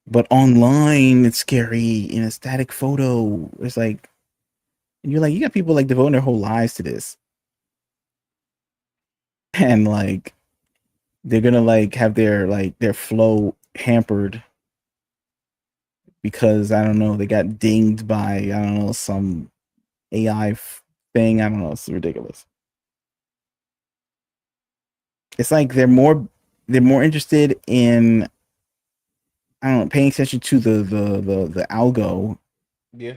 B: But online, it's scary in a static photo. It's like you're like you got people like devoting their whole lives to this, and like they're gonna like have their flow hampered because I don't know they got dinged by I don't know some AI thing. I don't know. It's ridiculous. It's like they're more interested in I don't know paying attention to the algo
A: Yeah.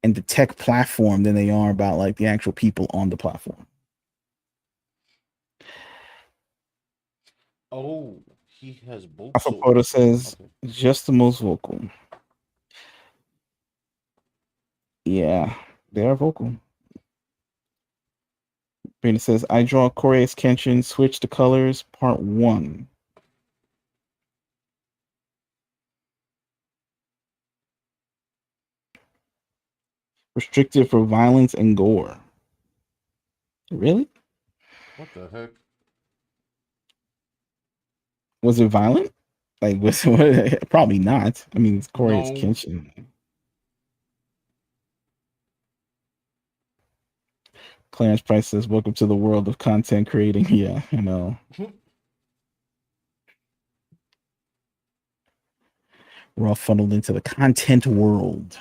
B: and the tech platform than they are about like the actual people on the platform.
A: Oh, he has both
B: Alpha Quota
A: swords.
B: says
A: Okay.
B: just the most vocal. Yeah, they are vocal. Brandon says I draw Korea's Kenshin, switch to colors, part 1. Restricted for violence and gore. Really?
A: What the heck?
B: Was it violent? Like, was probably not. I mean, it's Korea's
A: No.
B: Kenshin. Clarence Price says, "Welcome to the world of content creating." Yeah, I know. We're all funneled into the content world.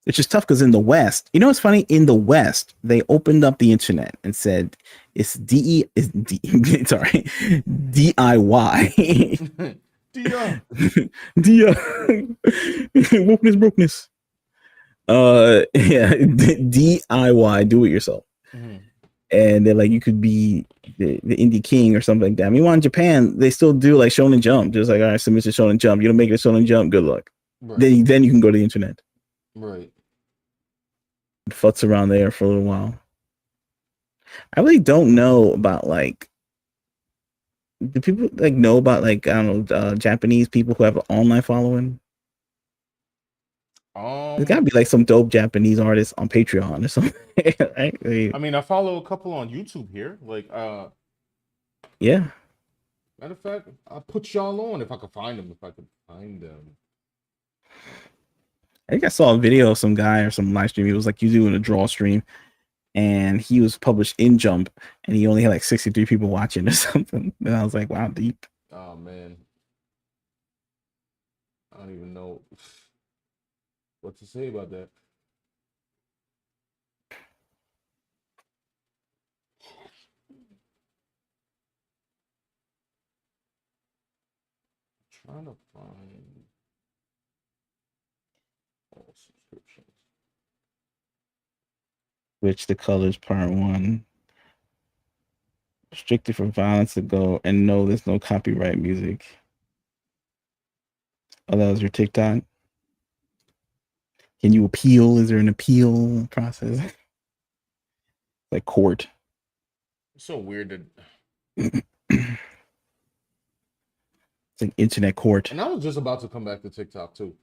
B: Which is tough because in the West, you know what's funny? In the West, they opened up the internet and said it's sorry, DIY.
A: Dia.
B: Wokeness, brokenness. Yeah, DIY, do it yourself.
A: Mm-hmm.
B: And they're like, you could be the indie king or something like that. Meanwhile, in Japan, they still do like Shonen Jump. Just like, all right, submit to Shonen Jump. You don't make it a Shonen Jump, good luck.
A: Right.
B: Then you can go to the internet.
A: Right.
B: Futz around there for a little while. I really don't know about like do people like know about like I don't know Japanese people who have an online following? There's gotta
A: Um.
B: be like some dope Japanese artists on Patreon or something. Right?
A: I mean, I follow a couple on YouTube here. Like,
B: Yeah.
A: matter of fact, I'll put y'all on if I can find them. If I can find them.
B: I think I saw a video of some guy or some live stream. He was like you doing a draw stream and he was published in Jump and he only had like 63 people watching or something. And I was like, wow, deep.
A: Oh man, I don't even know what to say about that. Trying to find all subscriptions.
B: Which the colors part 1. Restricted for violence to go and no, there's no copyright music. Oh, that was your TikTok. Can you appeal? Is there an appeal process? Like court.
A: It's so weird that.
B: It's like internet court.
A: And I was just about to come back to TikTok too.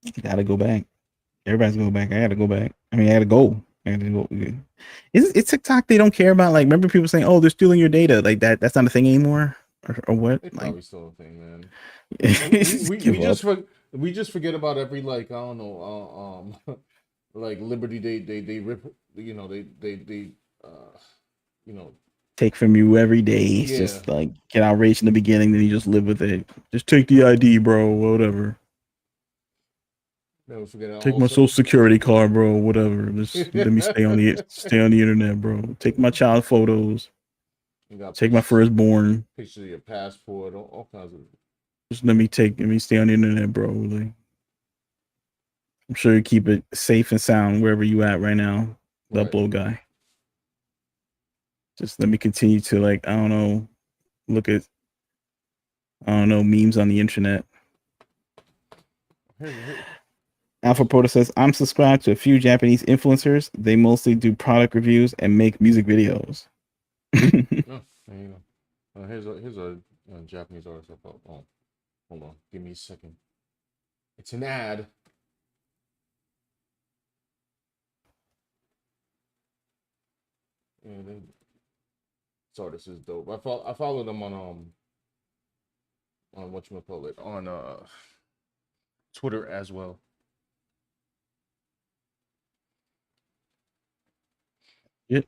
B: You gotta go back. Everybody's going back. I gotta go back. I mean, I gotta go. I gotta go. It's TikTok. They don't care about like. Remember people saying, "Oh, they're stealing your data." Like that. That's not a thing anymore. or what?
A: They
B: Like,
A: probably still a thing, man.
B: give up.
A: We just forget about every, like, I don't know, like Liberty they rip, you know, they uh you know,
B: Take from you every day. It's
A: yeah.
B: just like get outraged in the beginning, then you just live with it. Just take the ID, bro. Whatever.
A: Never forget it
B: Take my
A: also.
B: social security card, bro. Whatever. Just let me stay on the internet, bro. Take my child photos.
A: You got
B: Take my firstborn.
A: pictures of your passport, all kinds of.
B: Just let me stay on the internet, bro. Like, I'm sure you keep it safe and sound wherever you at right now. The
A: Right.
B: upload guy. Just let me continue to, like, I don't know, look at, I don't know, memes on the internet.
A: Here.
B: Alpha Proto says, I'm subscribed to a few Japanese influencers. They mostly do product reviews and make music videos.
A: Oh, there you go. Here's a Japanese artist. Oh, hold on. Give me a second. It's an ad. Yeah, this artist is dope. I follow them on whatchamacallit, on Twitter as well.
B: Yep.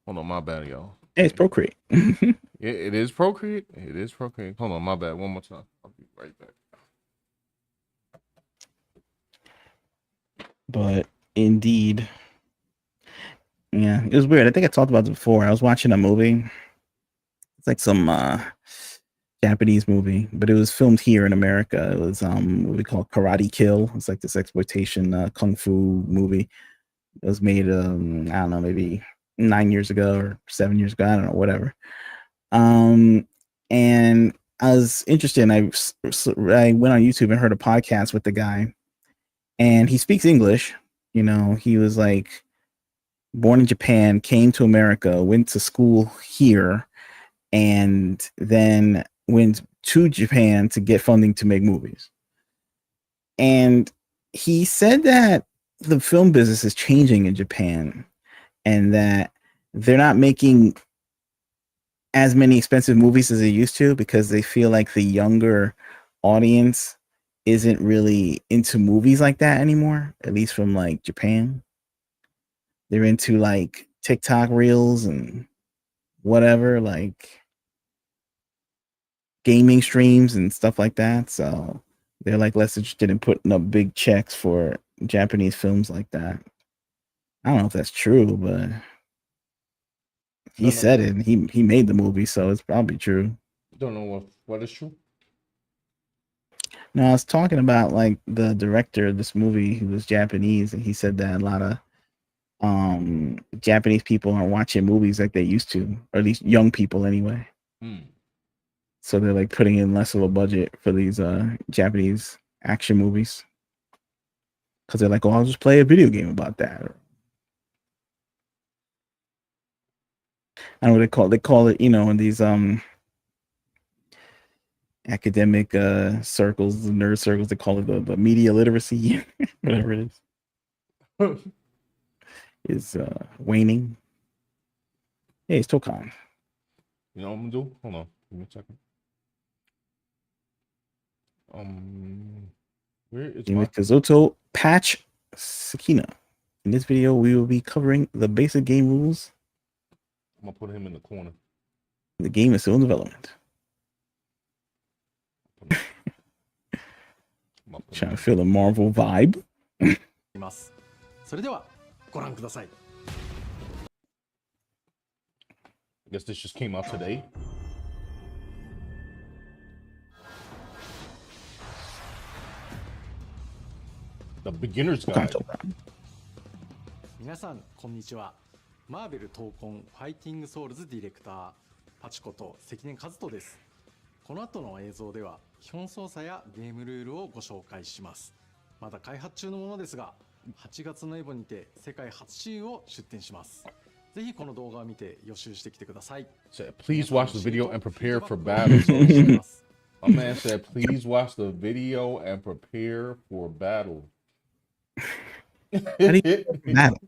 A: Hold on, my bad, y'all.
B: Hey, it's Procreate.
A: Yeah, it is Procreate. It is Procreate. Hold on, my bad. One more time. I'll be right back.
B: But indeed, yeah, it was weird. I think I talked about it before. I was watching a movie. It's like some Japanese movie, but it was filmed here in America. It was what we call Karate Kill. It's like this exploitation kung fu movie. It was made I don't know, maybe 9 years ago or 7 years ago. I don't know, whatever. Um, and I was interested. I went on YouTube and heard a podcast with the guy, and he speaks English. You know, he was like born in Japan, came to America, went to school here, and then went to Japan to get funding to make movies. And he said that the film business is changing in Japan and that they're not making as many expensive movies as they used to because they feel like the younger audience isn't really into movies like that anymore, at least from like Japan. They're into like TikTok reels and whatever, like gaming streams and stuff like that. So they're like less interested in putting up big checks for Japanese films like that. I don't know if that's true, but he
A: Don't know.
B: said it. And he made the movie, so it's probably true.
A: Don't know what is true.
B: No, I was talking about like the director of this movie who was Japanese, and he said that a lot of Japanese people aren't watching movies like they used to, or at least young people anyway.
A: Hmm.
B: So they're like putting in less of a budget for these Japanese action movies because they're like, oh, I'll just play a video game about that. I know what they call it, you know, in these academic circles, the nerd circles, they call it the media literacy, whatever it is waning. Hey, it's Tokan.
A: You know what I'm gonna do? Hold on. Give me a second. Where is my
B: Kazuto Patch Sakina. In this video, we will be covering the basic game rules.
A: I'm gonna put him in the corner.
B: The game is still in development. Trying to feel the Marvel vibe.
C: それではご覧ください。
A: I guess this just came out today. The beginner's guide.
C: 皆さんこんにちは。マーベル闘魂ファイティングソウルズディレクターパチこと関根和人です。この後の映像では基本操作やゲームルールをご紹介します。まだ開発中のものですが、8月のエボにて世界初 CU を出展します。ぜひこの動画を見て予習してきてください。
A: Please watch the video and prepare for battle. My man said, please watch the video and prepare for battle.
B: How do you battle?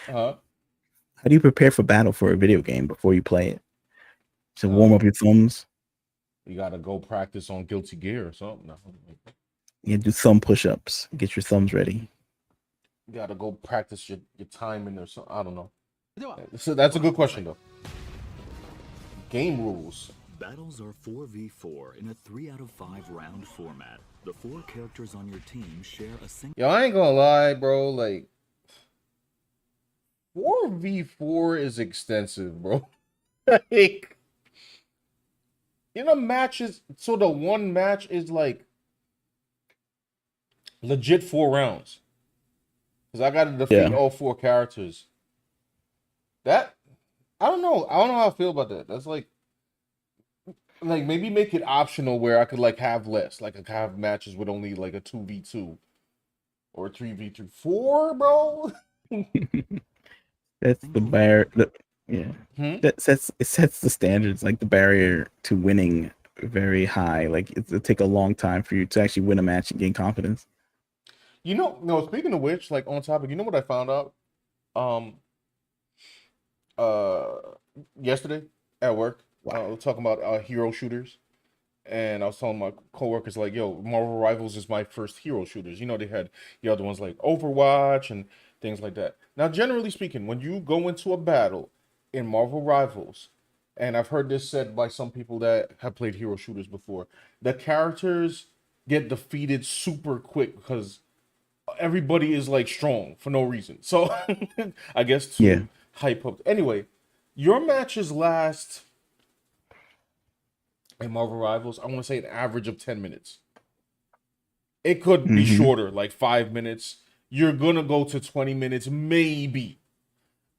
B: How do you prepare for battle for a video game before you play it? To warm up your thumbs.
A: You gotta go practice on Guilty Gear or something. No.
B: You do thumb push-ups. Get your thumbs ready.
A: You gotta go practice your timing or something. I don't know.
C: では
A: So that's a good question though. Game rules.
D: Battles are 4v4 in a 3 out of 5 round format. The 4 characters on your team share a single.
A: Yo, I ain't gonna lie, bro. Like 4v4 is extensive, bro. Like, matches. So the one match is like legit 4 rounds. Because I gotta defeat all 4 characters. That I don't know. I don't know how I feel about that. That's like maybe make it optional where I could like have less. Like I could have matches with only like a 2v2 or a 3v3. 4, bro.
B: That's the bar. Yeah, it sets the standards, like the barrier to winning very high. Like it'll take a long time for you to actually win a match and gain confidence.
A: No, speaking of which, like on topic, you know what I found out? Yesterday at work, we're talking about hero shooters, and I was telling my coworkers like, "Yo, Marvel Rivals is my first hero shooters." They had the other ones like Overwatch and things like that. Now, generally speaking, when you go into a battle in Marvel Rivals, and I've heard this said by some people that have played hero shooters before, the characters get defeated super quick because everybody is like strong for no reason. So I guess to hype up. Anyway, your matches last in Marvel Rivals, I want to say an average of 10 minutes. It could be shorter, like 5 minutes. You're going to go to 20 minutes, maybe.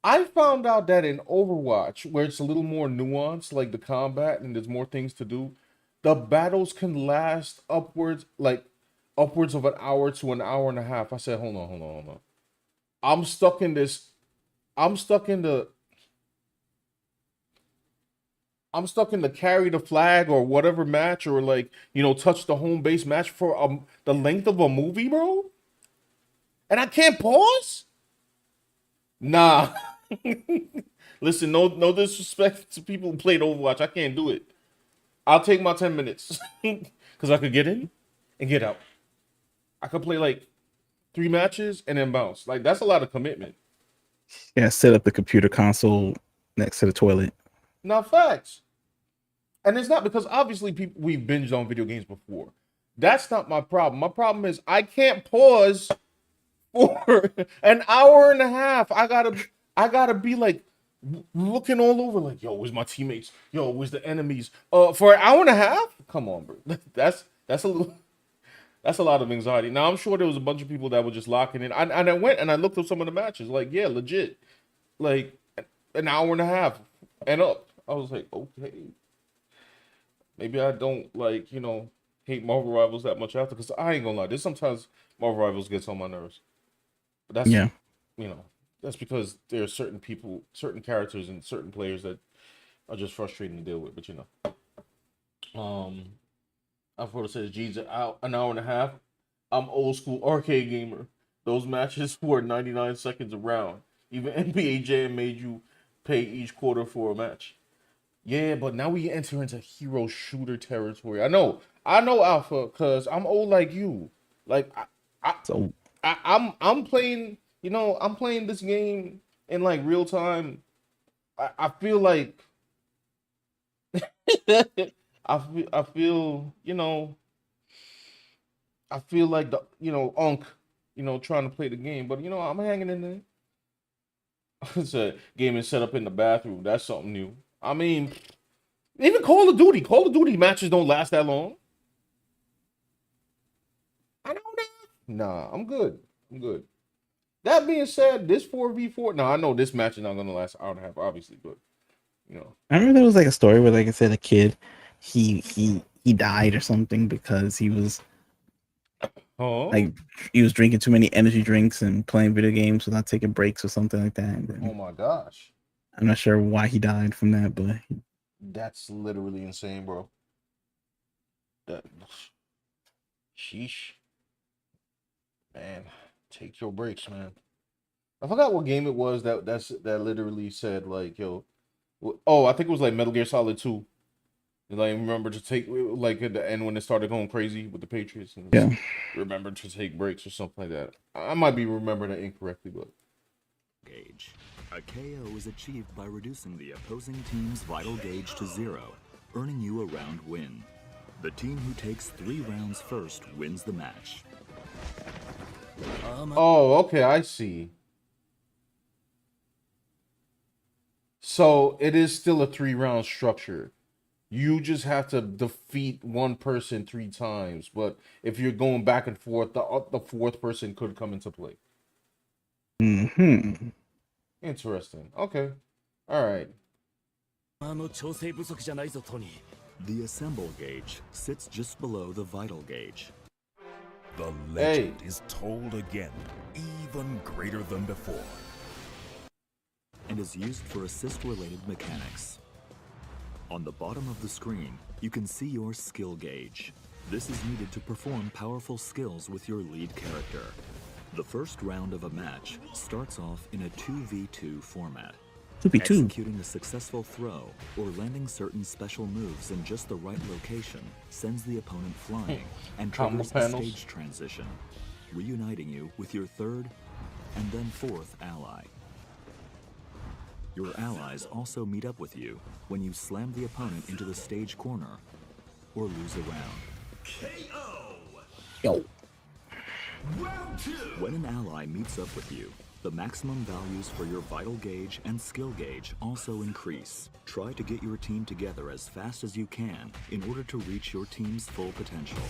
A: I found out that in Overwatch, where it's a little more nuanced, like the combat, and there's more things to do, the battles can last upwards of an hour to an hour and a half. I said, hold on. I'm stuck in the carry the flag or whatever match, or like, touch the home base match for the length of a movie, bro. And I can't pause? Nah. Listen, no disrespect to people who played Overwatch. I can't do it. I'll take my 10 minutes because I could get in and get out. I could play like 3 matches and then bounce. Like, that's a lot of commitment.
B: Yeah, set up the computer console next to the toilet.
A: Now, facts. And it's not because obviously we've binged on video games before. That's not my problem. My problem is I can't pause for an hour and a half. I gotta be like looking all over, like, yo, where's my teammates? Yo, where's the enemies? For an hour and a half? Come on, bro. That's a lot of anxiety. Now I'm sure there was a bunch of people that were just locking in. And I went and I looked up some of the matches. Like, yeah, legit. Like an hour and a half and up. I was like, okay. Maybe I don't hate Marvel Rivals that much after, because I ain't gonna lie. There's sometimes Marvel Rivals gets on my nerves. But that's that's because there are certain people, certain characters, and certain players that are just frustrating to deal with. But I thought it says G's out an hour and a half. I'm old school arcade gamer. Those matches were 99 seconds a round. Even NBA Jam made you pay each quarter for a match. Yeah, but now we enter into hero shooter territory. I know, Alpha, cause I'm old like you. Like I'm playing. I'm playing this game in like real time. I feel like I feel I feel like the Unk, trying to play the game, but I'm hanging in there. It's a game is set up in the bathroom. That's something new. I mean, even Call of Duty matches don't last that long. I don't know. Nah, I'm good. That being said, this 4v4. Now I know this match is not gonna last an hour and a half, obviously, but
B: I remember there was like a story where, like I said, a kid, he died or something because he was like he was drinking too many energy drinks and playing video games without taking breaks or something like that.
A: Oh my gosh.
B: I'm not sure why he died from that, but
A: that's literally insane, bro. Sheesh. Man, take your breaks, man. I forgot what game it was that literally said like, yo, Oh, I think it was like Metal Gear Solid 2. Like, remember to take, like, at the end when it started going crazy with the Patriots, and
B: Yeah.
A: remember to take breaks or something like that. I might be remembering it incorrectly, but
D: Gauge. A KO is achieved by reducing the opposing team's vital gauge to 0, earning you a round win. The team who takes 3 rounds first wins the match.
A: oh, okay, I see. So it is still a 3-round structure. You just have to defeat one person 3 times, but if you're going back and forth, the fourth person could come into play.
B: Mm-hmm.
A: Interesting. Okay. All right.
D: The assemble gauge sits just below the vital gauge.
E: The legend is told again, even greater than before.
D: And is used for assist-related mechanics. On the bottom of the screen, you can see your skill gauge. This is needed to perform powerful skills with your lead character. The first round of a match starts off in a 2v2 format.
B: 2v2.
D: Executing a successful throw or landing certain special moves in just the right location sends the opponent flying and
A: Combo
D: triggers a
A: panels.
D: stage transition, reuniting you with your third and then fourth ally. Your allies also meet up with you when you slam the opponent into the stage corner or lose a round.
B: Yo.
D: When an ally meets up with you, the maximum values for your vital gauge and skill gauge also increase. Try to get your team together as fast as you can in order to reach your team's full potential.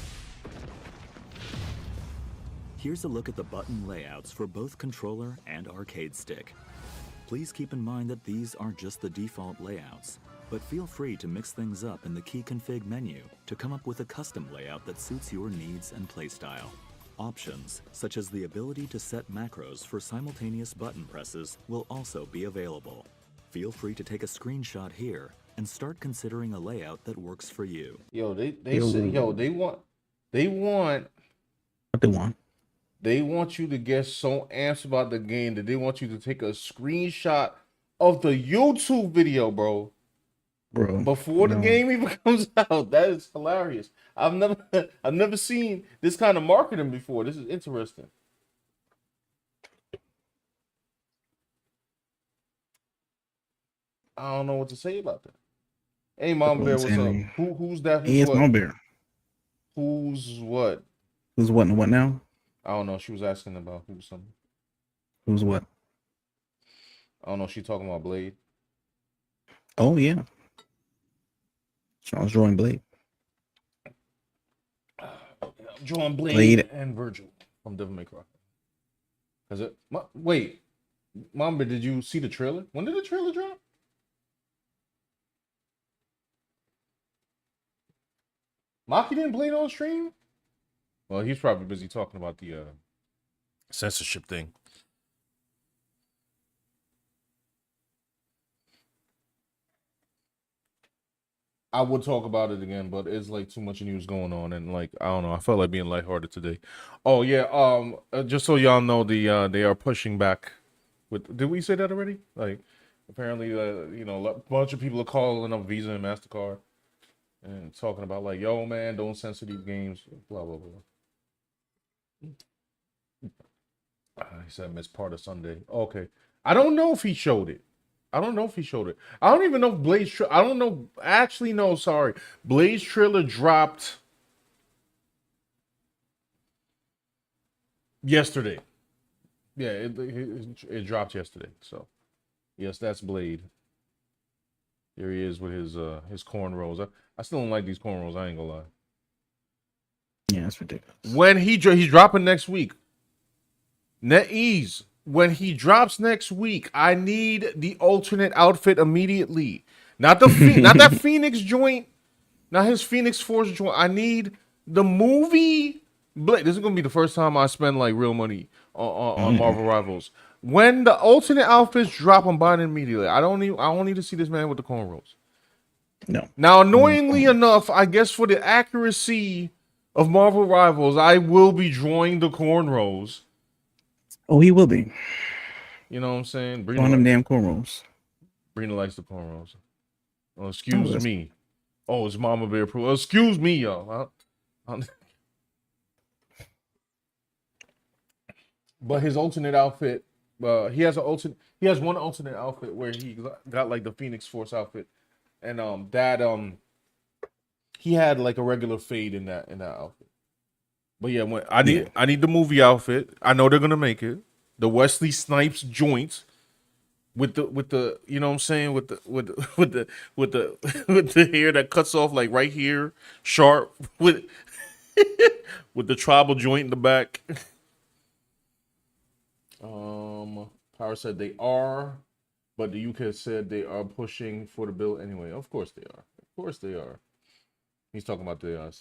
D: Here's a look at the button layouts for both controller and arcade stick. Please keep in mind that these are just the default layouts, but feel free to mix things up in the key config menu to come up with a custom layout that suits your needs and playstyle. Options, such as the ability to set macros for simultaneous button presses, will also be available. Feel free to take a screenshot here and start considering a layout that works for you.
A: Yo, they say, yo, they want
B: What they want?
A: they want you to get so amped about the game that they want you to take a screenshot of the YouTube video, bro,
B: Bro.
A: before the
B: no.
A: game even comes out. That is hilarious. I've never seen this kind of marketing before. This is interesting. I don't know what to say about that. Hey, Mom Bear, what's up?
B: Insanity.
A: Who's that? Who's
B: He is
A: what?
B: my bear.
A: Who's what?
B: Who's what and what now?
A: I don't know. She was asking about who's something.
B: Who's what?
A: I don't know. She talking about Blade.
B: Oh yeah. Charles drawing Blade.
A: Drawing Blade,
B: Blade.
A: and Vergil from Devil May Cry. Is it? Wait, Mamba, did you see the trailer? When did the trailer drop? Maki didn't play it on stream? Well, he's probably busy talking about the censorship thing. I would talk about it again, but it's like too much news going on, and like I don't know. I felt like being lighthearted today. Oh yeah, just so y'all know, they are pushing back. With did we say that already? Like apparently, a bunch of people are calling up Visa and Mastercard and talking about like, yo man, don't censor these games, blah blah blah. He said missed part of Sunday. Okay, I don't know if he showed it. I don't even know if Blaze. I don't know. Actually, no. Sorry, Blaze trailer dropped yesterday. Yeah, it dropped yesterday. So, yes, that's Blade. Here he is with his cornrows. I still don't like these cornrows. I ain't gonna lie.
B: Yeah, that's ridiculous.
A: When he's dropping next week. NetEase. When he drops next week, I need the alternate outfit immediately. Not not that Phoenix joint, not his Phoenix Force joint. I need the movie. This is gonna be the first time I spend like real money on Marvel Rivals. When the alternate outfits drop, I'm buying it immediately. I don't need to see this man with the cornrows.
B: No.
A: Now, annoyingly enough, I guess for the accuracy of Marvel Rivals, I will be drawing the cornrows.
B: Oh, he will be.
A: You know what I'm saying?
B: On them damn cornrows.
A: Brina likes the cornrows. Oh,
B: Oh,
A: excuse
B: that's-
A: me. Oh, it's Mama Bear Pro. Excuse me, y'all. But his alternate outfit, he has one alternate outfit where he got like the Phoenix Force outfit, and he had like a regular fade in that outfit. But yeah, I need the movie outfit. I know they're gonna make it. The Wesley Snipes joint with the you know what I'm saying, with the with the with the hair that cuts off like right here, sharp with with the tribal joint in the back. Power said they are, but the UK said they are pushing for the bill anyway. Of course they are. Of course they are. He's talking about the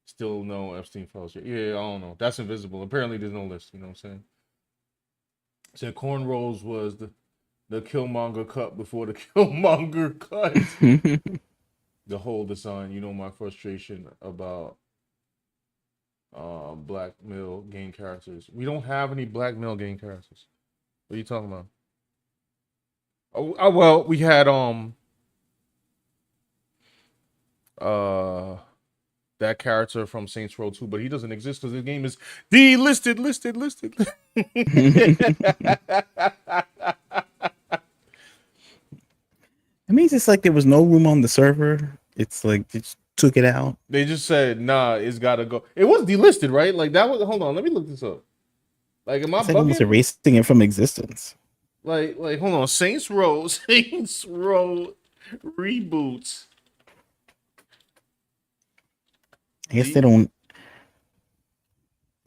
A: still no Epstein files yet. Yeah, I don't know. That's invisible. Apparently there's no list. You know what I'm saying? Said cornrows was the Killmonger cut before the Killmonger cut. The whole design. You know my frustration about black male game characters. We don't have any black male game characters. What are you talking about? Oh well, we had that character from Saints Row 2, but he doesn't exist because the game is delisted, listed.
B: It means it's like there was no room on the server. It's like they just took it out.
A: They just said, nah, it's gotta go. It was delisted, right? Like that was. Hold on, let me look this up. Like, am I
B: It's like almost
A: bugging?
B: erasing it from existence.
A: Like, hold on. Saints Row reboots.
B: I guess they don't.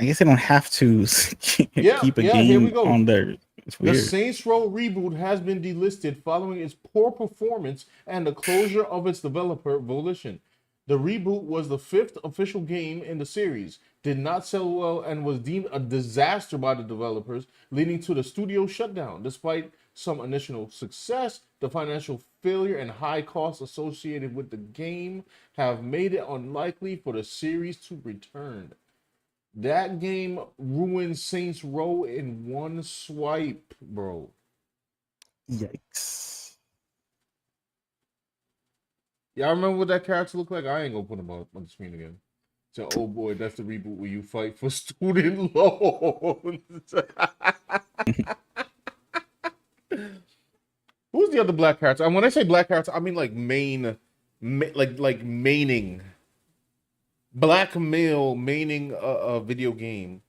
B: I guess they don't have to keep a
A: Here we
B: game
A: go.
B: on there. It's
A: The
B: weird.
A: Saints Row reboot has been delisted following its poor performance and the closure of its developer, Volition. The reboot was the 5th official game in the series, did not sell well, and was deemed a disaster by the developers, leading to the studio shutdown. Despite some initial success, the financial failure and high costs associated with the game have made it unlikely for the series to return. That game ruined Saints Row in one swipe, bro.
B: Yikes.
A: Y'all remember what that character looked like? I ain't gonna put him on the screen again. So, oh boy, that's the reboot where you fight for student loans. Who's the other black character? And when I say black character, I mean like like maining. Black male maining a video game.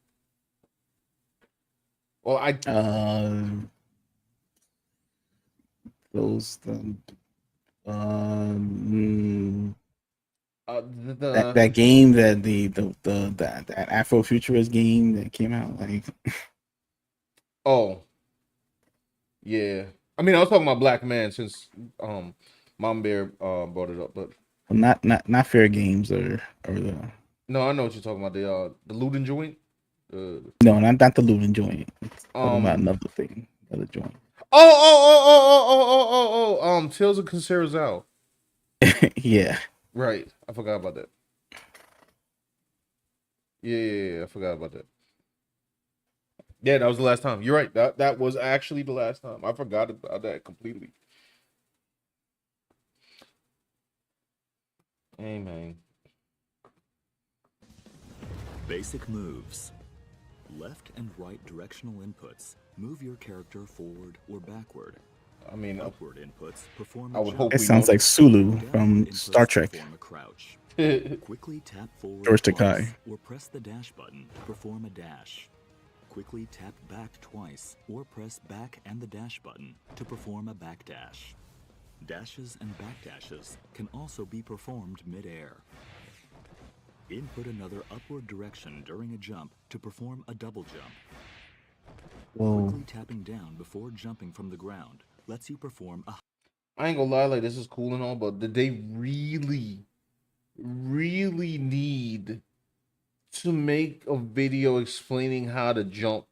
A: Well,
B: Those
A: the
B: that game that that Afrofuturist game that came out like
A: oh yeah. I mean, I was talking about Black Man since Mom Bear brought it up, but
B: not fair games or the
A: no, I know what you're talking about. The looting joint.
B: no, not the looting joint. Talking about another thing, another joint.
A: Tales of Concerazao.
B: Yeah.
A: Right. I forgot about that. Yeah, I forgot about that. Yeah, that was the last time. You're right. That was actually the last time. I forgot about that completely. Hey, man.
D: Basic moves. Left and right directional inputs move your character forward or backward.
A: I mean,
D: Upward inputs perform
A: I would hope
B: It sounds like Sulu
D: Down
B: from
D: inputs
B: Star Trek.
D: perform a crouch.
A: like.
D: Quickly tap forward
B: George
D: twice,
B: Takei.
D: or press the dash button to perform a dash. Quickly tap back twice, or press back and the dash button to perform a back dash. Dashes and back dashes can also be performed mid-air. Input another upward direction during a jump to perform a double jump.
B: Whoa.
D: Quickly tapping down before jumping from the ground lets you perform a
A: I ain't gonna lie, like this is cool and all, but did they really need to make a video explaining how to jump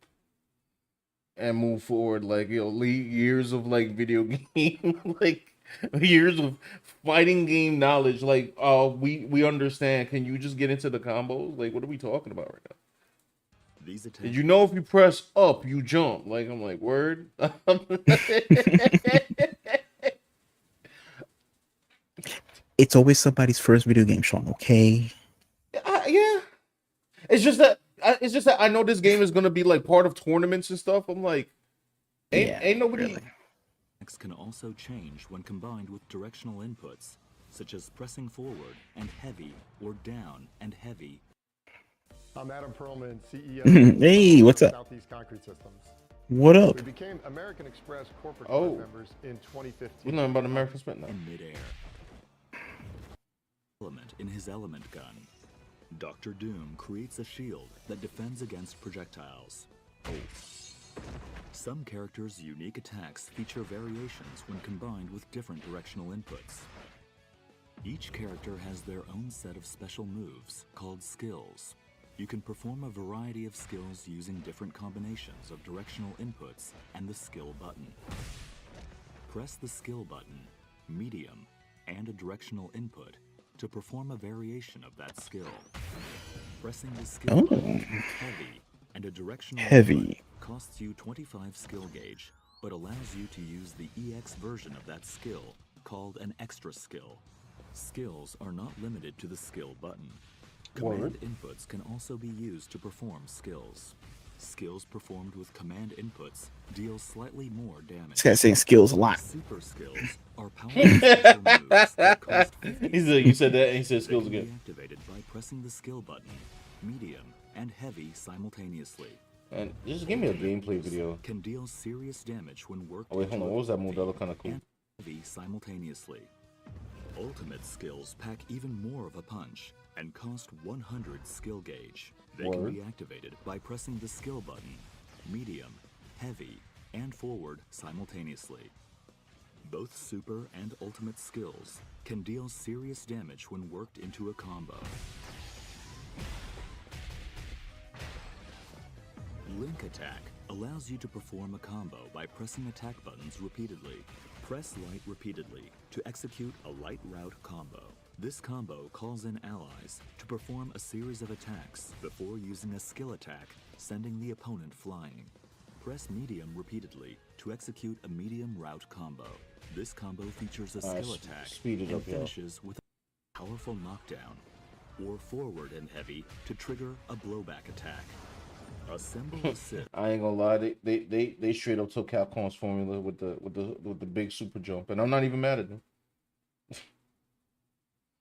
A: and move forward? Like, years of like video game, like years of fighting game knowledge. Like, we understand. Can you just get into the combos? Like, what are we talking about right now?
D: These
A: Did you know if you press up, you jump? Like, I'm like, word.
B: It's always somebody's first video game, Sean. Okay.
A: Yeah. It's just that I know this game is gonna be like part of tournaments and stuff. I'm like, ain't nobody.
B: Really.
D: Can also change when combined with directional inputs, such as pressing forward and heavy or down and heavy.
F: I'm Adam Perlman, CEO
B: Hey, what's up?
F: Southeast Concrete Systems.
B: What up?
F: We became American Express corporate
A: Oh.
F: club members in 2015.
A: We learned about American Spit now.
D: In midair. Element in his element gun. Dr. Doom creates a shield that defends against projectiles. Some characters' unique attacks feature variations when combined with different directional inputs. Each character has their own set of special moves called skills. You can perform a variety of skills using different combinations of directional inputs and the skill button. Press the skill button, medium, and a directional input to perform a variation of that skill. Pressing the skill button with heavy and a directional input costs you 25 skill gauge, but allows you to use the EX version of that skill, called an extra skill. Skills are not limited to the skill button. Command inputs can also be used to perform skills. Skills performed with command inputs deal slightly more damage.
B: This guy's saying skills a lot.
D: Super skills are powerful special moves that cost 50.
A: You said that and he said skills
D: They can
A: again.
D: be activated by pressing the skill button, medium and heavy simultaneously.
A: And just give me a gameplay video.
D: Can deal serious damage when worked.
A: Oh wait, hold on. What was that move? That looked kind of cool.
D: And heavy simultaneously. Ultimate skills pack even more of a punch and cost 100 skill gauge. They can be activated by pressing the skill button, medium, heavy, and forward simultaneously. Both super and ultimate skills can deal serious damage when worked into a combo. Link attack allows you to perform a combo by pressing attack buttons repeatedly. Press light repeatedly to execute a light route combo. This combo calls in allies to perform a series of attacks before using a skill attack, sending the opponent flying. Press medium repeatedly to execute a medium route combo. This combo features a skill attack and finishes with a powerful knockdown, or forward and heavy to trigger a blowback attack. Assemble assist.
A: I ain't gonna lie, they straight up took Capcom's formula with the big super jump, and I'm not even mad at them.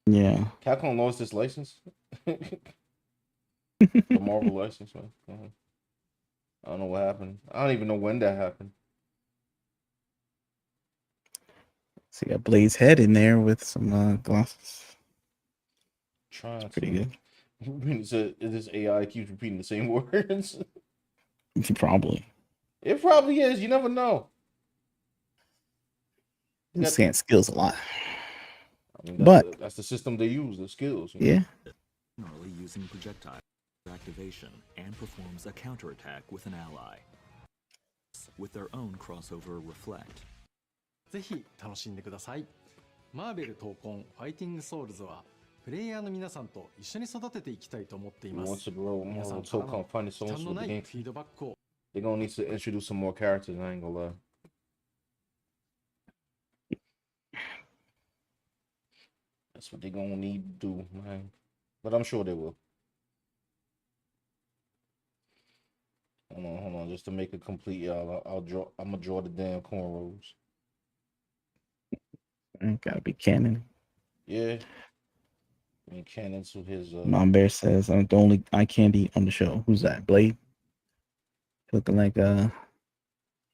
B: Yeah.
A: Capcom lost its license. The Marvel license, man. I don't know what happened. I don't even know when that happened.
B: So you got Blade's head in there with some glasses.
A: Trying
B: pretty good.
A: This AI keeps repeating the same words.
B: Probably.
A: It probably is. You never know.
B: This saying skills a lot.
A: I mean,
B: But
A: that's the system they use, the skills.
B: Yeah.
D: Generally using projectile activation and performs a counterattack with an ally. With their own crossover reflect.
C: ぜひ楽しんでください。マーベル闘魂ファイティングソウルズはプレイヤーの皆さんと一緒に育てていきたいと思っています。
A: Wants to grow
C: 皆
A: more
C: さんからの
A: Tocon finding
C: 負
A: souls
C: 担の
A: with
C: な
A: the
C: い
A: game.
C: フィードバックを
A: They're gonna need to introduce some more characters. I ain't gonna lie. That's what they're gonna need to do, man. But I'm sure they will. Hold on. Just to make it complete, y'all, I'm gonna draw the damn cornrows.
B: Gotta be canon.
A: Yeah. I mean, canon to his.
B: Mom Bear says I'm the only eye candy on the show. Who's that? Blade. Looking like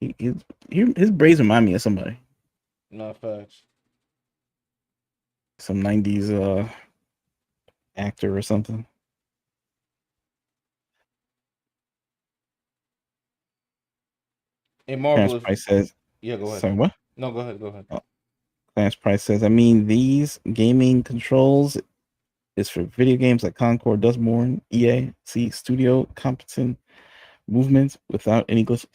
B: his braids remind me of somebody.
A: Not facts.
B: Some 90s actor or something.
A: Hey, Marvel.
B: Price says.
A: Yeah, go ahead.
B: Sorry, what?
A: No, go ahead.
B: Clarence Price says, I mean, these gaming controls is for video games like Concord, Dustborn, EA, see studio competent movements without any glitches.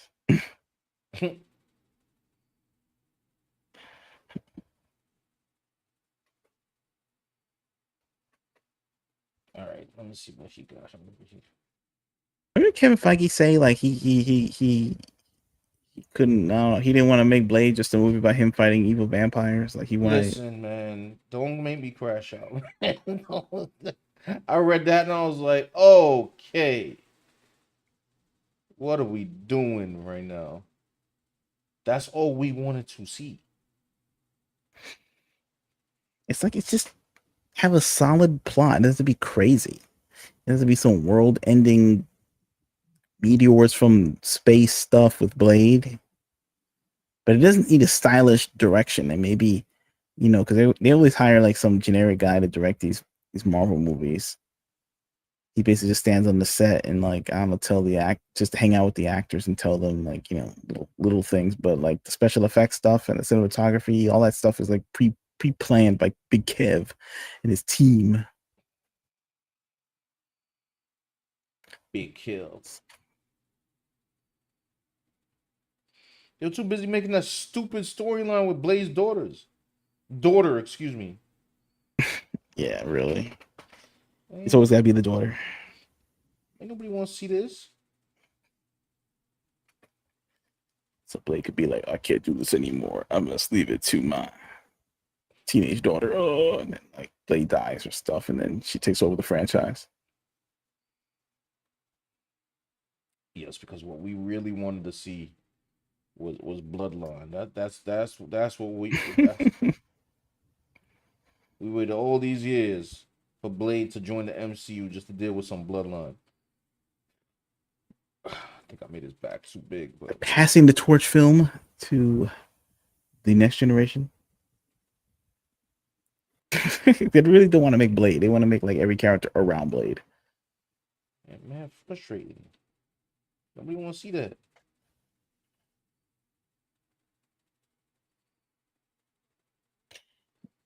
A: All right, let me see what he got.
B: What did Kevin Feige say? Like he couldn't. No, he didn't want to make Blade just a movie about him fighting evil vampires. Like he wanted.
A: Listen, man, don't make me crash out. I read that and I was like, okay, what are we doing right now? That's all we wanted to see.
B: It's like it's just have a solid plot. It doesn't be crazy. It doesn't be some world-ending meteors from space stuff with Blade. But it doesn't need a stylish direction. And maybe, because they always hire like some generic guy to direct these Marvel movies. He basically just stands on the set and like I don't know, just hang out with the actors and tell them like little things. But like the special effects stuff and the cinematography, all that stuff is like pre-planned by Big Kev and his team.
A: Big kills. They're too busy making that stupid storyline with Blade's daughter, excuse me.
B: Yeah, really. It's always gotta be the daughter.
A: Ain't nobody want to see this.
B: So Blade could be like, I can't do this anymore. I must leave it to my teenage daughter. Oh, and then like Blade dies or stuff, and then she takes over the franchise.
A: Yes, because what we really wanted to see was Bloodline. That's what we we waited all these years for Blade to join the MCU just to deal with some Bloodline. I think I made his back too big, but
B: Passing the torch film to the next generation. They really don't want to make Blade. They want to make like every character around Blade.
A: man, frustrating. Nobody want to see that.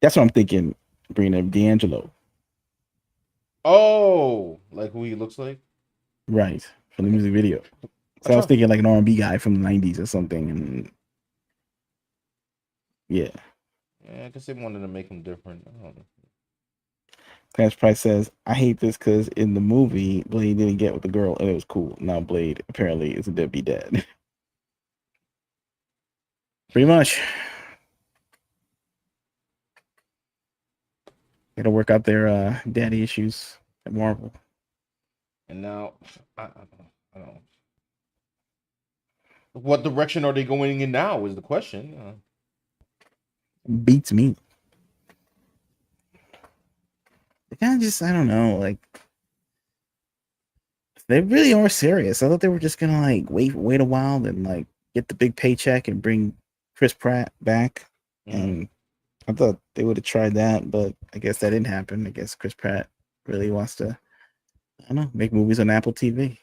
B: That's what I'm thinking. Bringing in D'Angelo.
A: Oh, like who he looks like?
B: Right. For the music video. So I was thinking like an R&B guy from the 90s or something. And yeah.
A: Yeah, I guess they wanted to make him different. I don't know.
B: Cash Price says, I hate this because in the movie, Blade didn't get with the girl and it was cool. Now Blade apparently is a deadbeat dad. Pretty much. Got to work out their daddy issues at Marvel.
A: And now, I don't know. What direction are they going in now is the question.
B: Beats me. They kind of just, I don't know, like, they really are serious. I thought they were just going to, like, wait a while and, like, get the big paycheck and bring Chris Pratt back. And I thought they would have tried that, but I guess that didn't happen. I guess Chris Pratt really wants to, I don't know, make movies on Apple TV.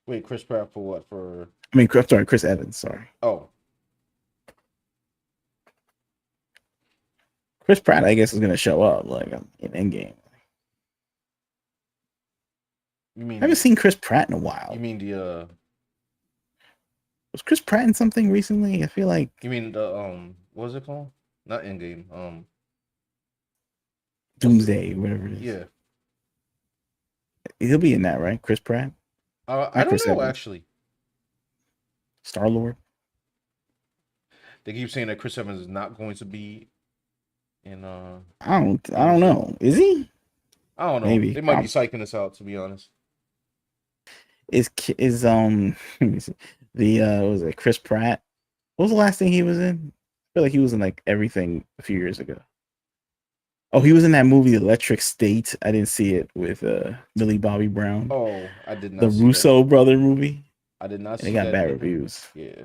A: Wait, Chris Pratt for what?
B: Chris Evans, sorry.
A: Oh.
B: Chris Pratt, I guess, is going to show up, like, in Endgame.
A: You mean
B: I haven't seen Chris Pratt in a while.
A: You mean the
B: was Chris Pratt in something recently? I feel like
A: you mean the what was it called? Not Endgame.
B: Doomsday, whatever it is.
A: Yeah.
B: He'll be in that, right? Chris Pratt?
A: I don't know actually.
B: Star-Lord.
A: They keep saying that Chris Evans is not going to be in
B: I don't know. Is he?
A: I don't know.
B: Maybe.
A: They might be psyching us out, to be honest.
B: Is let me see. Was it Chris Pratt? What was the last thing he was in? I feel like he was in like everything a few years ago. Oh, he was in that movie Electric State. I didn't see it with Millie Bobby Brown.
A: Oh, I did not.
B: The Russo brother movie.
A: I did not see
B: it got bad reviews.
A: Yeah.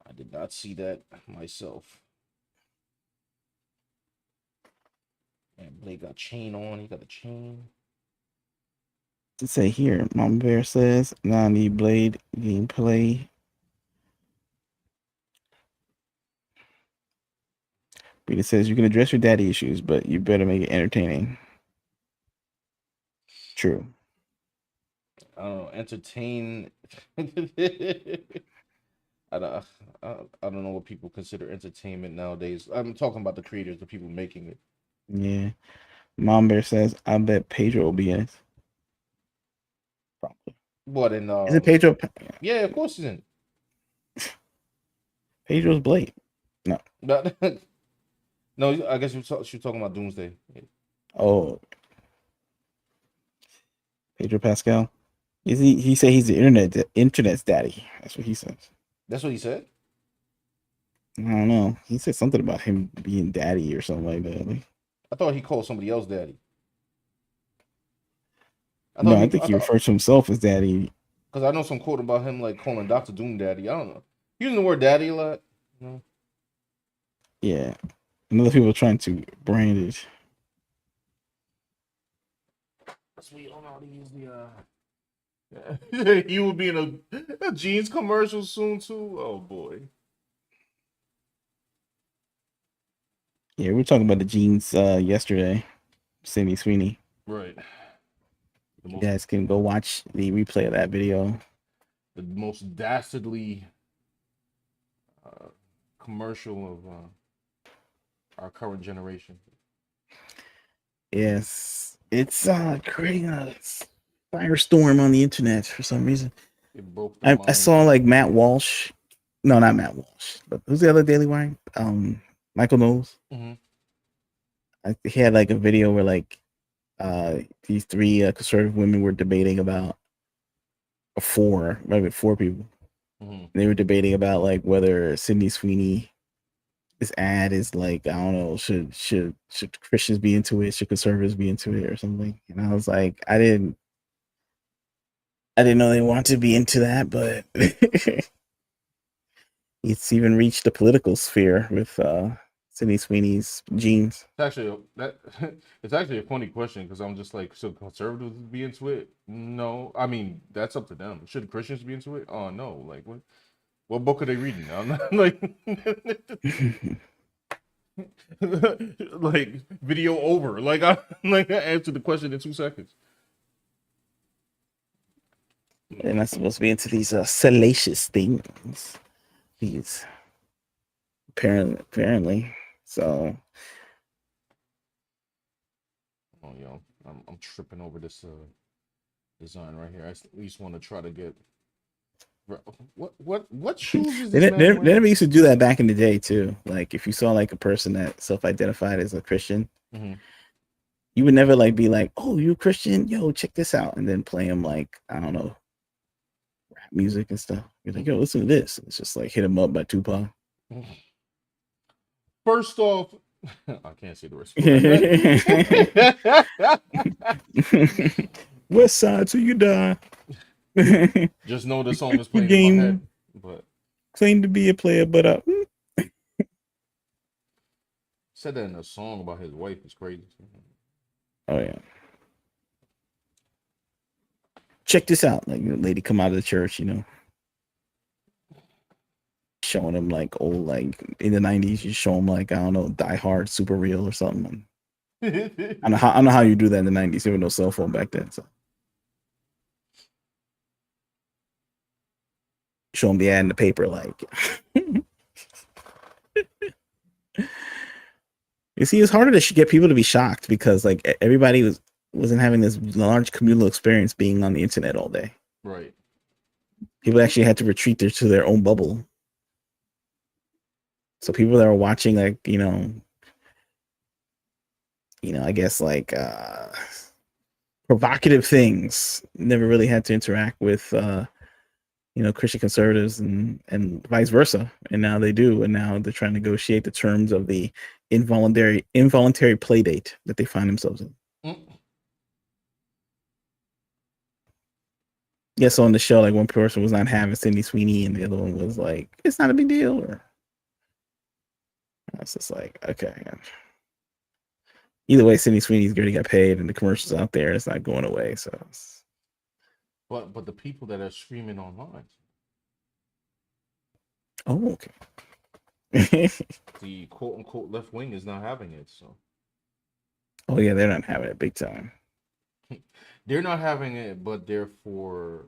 A: I did not see that myself. And Blake got chain on. He got a chain.
B: Let's say here, Mama Bear says, now I need Blade gameplay. Rita says, you can address your daddy issues, but you better make it entertaining. True.
A: I don't know. Entertain. I don't know what people consider entertainment nowadays. I'm talking about the creators, the people making it.
B: Yeah. Mom Bear says, I bet Pedro will be in it. Probably.
A: What in
B: Is it Pedro?
A: Yeah, of course he's in.
B: Pedro's Blade. No.
A: But no, I guess she was talking about Doomsday.
B: Oh, Pedro Pascal. Is he? He said he's the internet's daddy. That's what he says.
A: That's what he said.
B: I don't know. He said something about him being daddy or something like that.
A: I thought he called somebody else daddy.
B: I think he refers to himself as daddy.
A: Because I know some quote about him like calling Doctor Doom daddy. I don't know. Using the word daddy a lot. No.
B: Yeah. And other people trying to brand it.
A: Sweet, hold on, to use the he will be in a jeans commercial soon too. Oh boy.
B: Yeah, we were talking about the jeans yesterday. Sydney Sweeney.
A: Right.
B: You guys can go watch the replay of that video.
A: The most dastardly commercial of our current generation.
B: Yes, it's creating a firestorm on the internet for some reason.
A: It broke
B: I saw like Matt Walsh. No, not Matt Walsh. But who's the other Daily Wire? Michael Knowles.
A: Mm-hmm.
B: He had like a video where like these three conservative women were debating about maybe four people.
A: Mm-hmm.
B: They were debating about like whether Sydney Sweeney, this ad is like, I don't know, should Christians be into it? Should conservatives be into it or something? And I was like, I didn't know they wanted to be into that, but it's even reached the political sphere with Sydney Sweeney's jeans.
A: It's actually a funny question because I'm just like, should conservatives be into it? No, I mean that's up to them. Should Christians be into it? Oh no, like what book are they reading? I'm not like like video over. Like I answered the question in 2 seconds.
B: They're not supposed to be into these salacious things. These apparently. So
A: I'm tripping over this design right here. I at least want to try to get what shoes is this man
B: they
A: wearing?
B: never used to do that back in the day too. Like if you saw like a person that self-identified as a Christian,
A: mm-hmm.
B: you would never like be like, "Oh, you a Christian? Yo, check this out," and then play them like, I don't know, rap music and stuff. You're like, "Yo, listen to this." It's just like "Hit 'Em Up" by Tupac.
A: First off, I can't say the rest.
B: West Side till you die.
A: Just know the song is playing in my head. But
B: claim to be a player, but
A: said that in a song about his wife. It's crazy.
B: Oh yeah. Check this out. Like the lady come out of the church, showing him like old, like in the 90s, you show him like, I don't know, Die Hard, Super Real or something. I don't know how you do that in the 90s. There was no cell phone back then. So show him the ad in the paper, like you see, it's harder to get people to be shocked because like everybody wasn't having this large communal experience being on the internet all day.
A: Right.
B: People actually had to retreat to their own bubble. So people that are watching, like, I guess like provocative things never really had to interact with Christian conservatives and vice versa. And now they do, and now they're trying to negotiate the terms of the involuntary play date that they find themselves in. Yeah, so on the show, like one person was not having Sydney Sweeney and the other one was like, it's not a big deal. Or it's just like, okay. Either way, Sydney Sweeney's going to get paid and the commercials out there, it's not going away. So
A: But the people that are streaming online.
B: Oh, okay.
A: The quote unquote left wing is not having it, so.
B: Oh yeah, they're not having it big time.
A: They're not having it, but they're for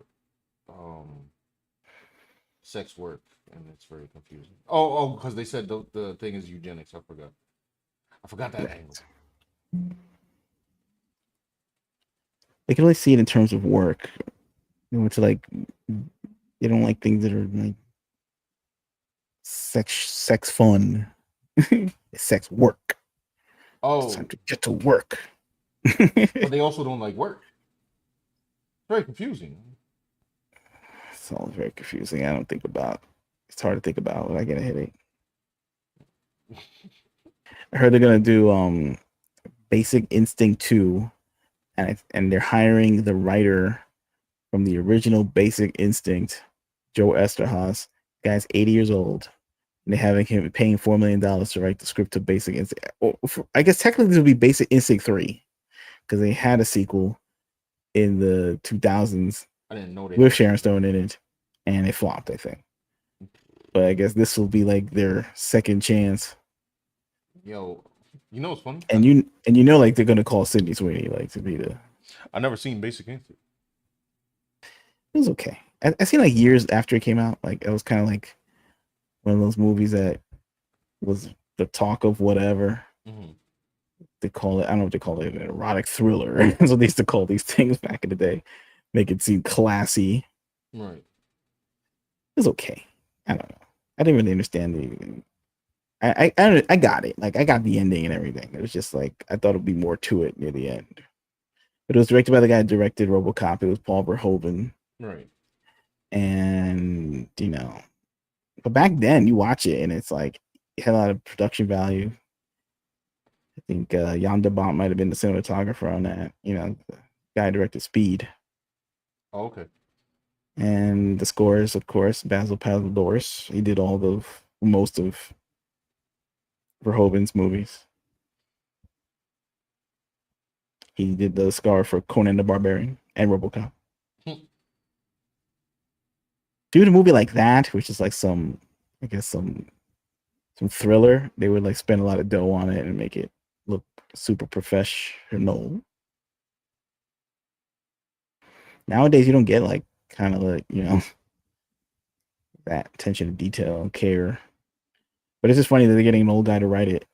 A: sex work, and it's very confusing. Oh, because they said the thing is eugenics. I forgot that angle.
B: They can only see it in terms of work. They want to like they don't like things that are like sex fun. It's sex work. It's
A: Oh,
B: time to get to work.
A: but they also don't like work. Very confusing.
B: It's all very confusing. I don't think about. It's hard to think about when I get a headache. I heard they're gonna do Basic Instinct 2, and they're hiring the writer from the original Basic Instinct, Joe Esterhaas. Guy's 80 years old. And they having him paying $4 million to write the script of Basic Instinct. I guess technically this would be Basic Instinct 3 because they had a sequel in the 2000s
A: I didn't know they
B: with
A: had-
B: Sharon Stone in it, and it flopped, I think. But I guess this will be like their second chance.
A: Yo, you know what's funny?
B: And you know, like they're gonna call Sydney Sweeney like to be the.
A: I never seen Basic Instinct.
B: It was okay. I seen like years after it came out. Like it was kind of like one of those movies that was the talk of whatever.
A: Mm-hmm.
B: They call it. I don't know what they call it, an erotic thriller. That's what they used to call these things back in the day. Make it seem classy.
A: Right.
B: It was okay. I don't know. I didn't really understand the. I got it. Like I got the ending and everything. It was just like I thought it'd be more to it near the end. But it was directed by the guy who directed RoboCop. It was Paul Verhoeven.
A: Right.
B: And but back then you watch it and it's like it had a lot of production value. I think Jan de Bont might have been the cinematographer on that. The guy who directed Speed.
A: Oh, okay.
B: And the scores, of course, Basil Palladores. He did most of Verhoeven's movies. He did the score for Conan the Barbarian and RoboCop. Do a movie like that, which is like some thriller, they would like spend a lot of dough on it and make it look super professional. Nowadays, you don't get like kind of like that attention to detail and care. But it's just funny that they're getting an old guy to write it.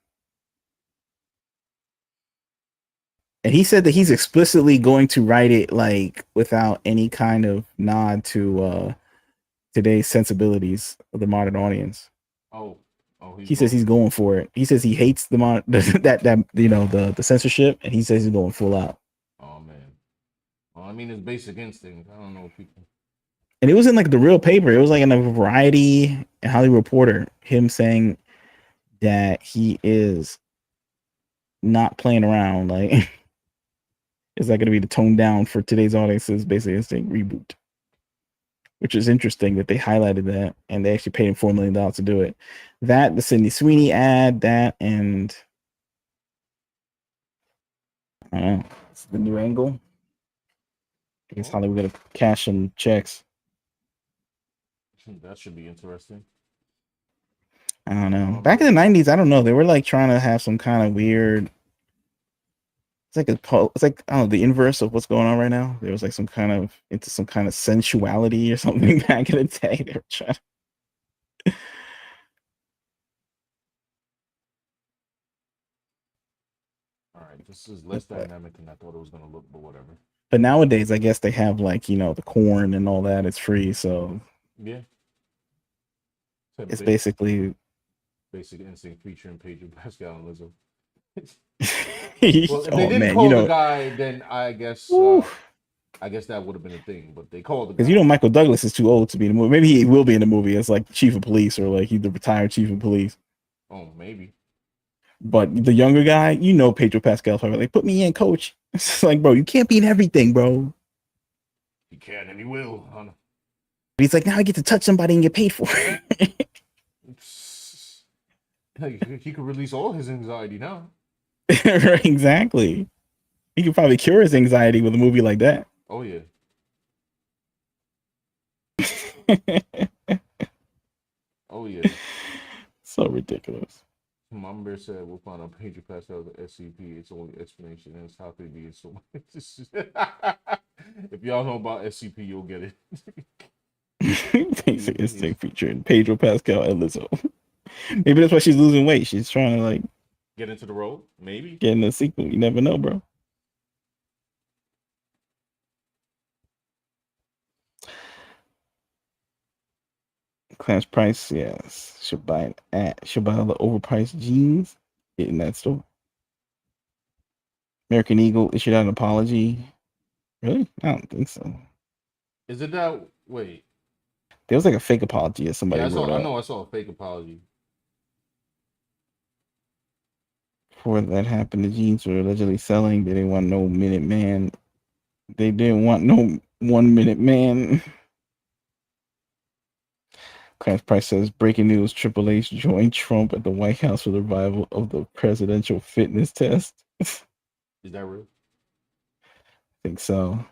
B: And he said that he's explicitly going to write it like without any kind of nod to today's sensibilities of the modern audience.
A: Oh,
B: he says he's going for it. He says he hates the censorship, and he says he's going full out.
A: Oh man. Well, I mean, it's Basic Instinct. I don't know if people.
B: And it was in like the real paper. It was like in a Variety and Hollywood Reporter. Him saying that he is not playing around. Like, is that going to be the tone down for today's audience's Basic Instinct reboot? Which is interesting that they highlighted that, and they actually paid him $4 million to do it. That, the Sydney Sweeney ad, that, and I don't know. It's the new angle. I guess Hollywood gonna cash some checks.
A: That should be interesting.
B: I don't know. Back in the 90s, I don't know. They were like trying to have some kind of weird. It's like I don't know, the inverse of what's going on right now. There was like some kind of sensuality or something back in the day. They were trying.
A: All right, this is less dynamic than I thought it was gonna look, but whatever.
B: But nowadays, I guess they have like the corn and all that. It's free, so
A: yeah.
B: It's basically
A: Basic Instinct featuring Pedro Pascal and Lizzo.
B: Well,
A: if they didn't call the guy, then I guess that would have been a thing. But they called the guy
B: because Michael Douglas is too old to be in the movie. Maybe he will be in the movie as like chief of police or like he's the retired chief of police.
A: Oh, maybe.
B: But the younger guy, Pedro Pascal's probably like, put me in, coach. It's like, bro, you can't be in everything, bro.
A: He can and he will.
B: But he's like, now I get to touch somebody and get paid for it.
A: He could release all his anxiety now.
B: Exactly. He could probably cure his anxiety with a movie like that.
A: Oh yeah. Oh yeah.
B: So ridiculous.
A: Mama Bear said we'll find out Pedro Pascal the SCP. Its only explanation is how could it be so much. If y'all know about SCP, you'll get it.
B: Basic Instinct featuring Pedro Pascal and Lizzo. Maybe that's why she's losing weight. She's trying to like
A: get into the role. Maybe
B: get in the sequel. You never know, bro. Clarence Price, yes, should buy all the overpriced jeans in that store. American Eagle issued out an apology. Really? I don't think so.
A: Is it that? Wait.
B: There was like a fake apology that somebody
A: Yeah,
B: wrote
A: I
B: up.
A: know. I saw a fake apology.
B: Before that happened, the jeans were allegedly selling. They didn't want no Minute Man. They didn't want no 1 Minute Man. Clarence Price says, breaking news, Triple H joined Trump at the White House for the revival of the presidential fitness test.
A: Is that real?
B: I think so.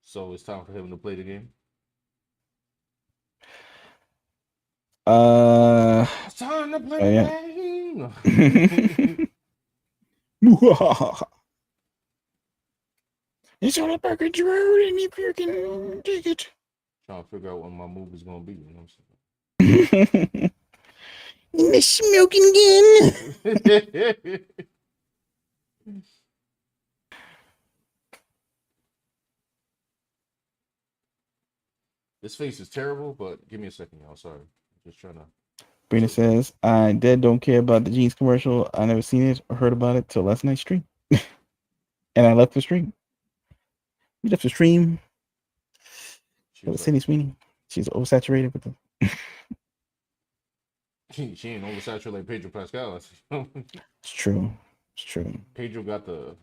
A: So it's time for him to play the game. It's time to play the
B: yeah.
A: game.
B: It's on a package road, and if you can take it.
A: Trying to figure out when my move is gonna be. You know what I'm saying?
B: The smoking gun.
A: This face is terrible, but give me a second, y'all. Sorry, I'm just trying to.
B: Brina says, I dead don't care about the jeans commercial. I never seen it or heard about it till last night's stream. And I left the stream. You left the stream.
A: She was
B: Sydney Sweeney. She's oversaturated with them.
A: She ain't oversaturated like Pedro Pascal.
B: It's true. It's true.
A: Pedro got the.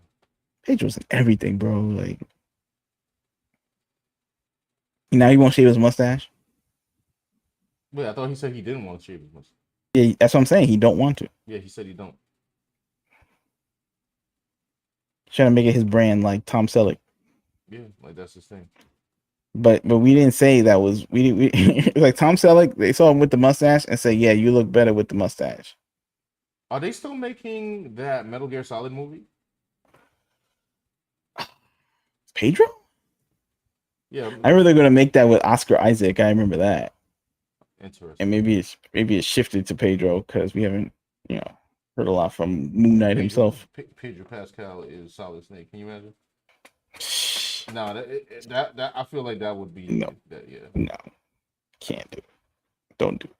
B: Pedro's in everything, bro. Like, now he won't shave his mustache.
A: Wait, I thought he said he didn't want to shave his mustache.
B: Yeah, that's what I'm saying. He don't want to.
A: Yeah, he said he don't.
B: Trying to make it his brand, like Tom Selleck.
A: Yeah, like that's his thing.
B: But we didn't say that was we like Tom Selleck. They saw him with the mustache and said, "Yeah, you look better with the mustache."
A: Are they still making that Metal Gear Solid movie?
B: Pedro?
A: Yeah,
B: I remember they're gonna make that with Oscar Isaac. I remember that.
A: Interesting.
B: And maybe it's shifted to Pedro because we haven't heard a lot from Moon Knight himself.
A: Pedro Pascal is Solid Snake. Can you imagine? No, that I feel like that would be
B: no. No, can't do it. Don't do it.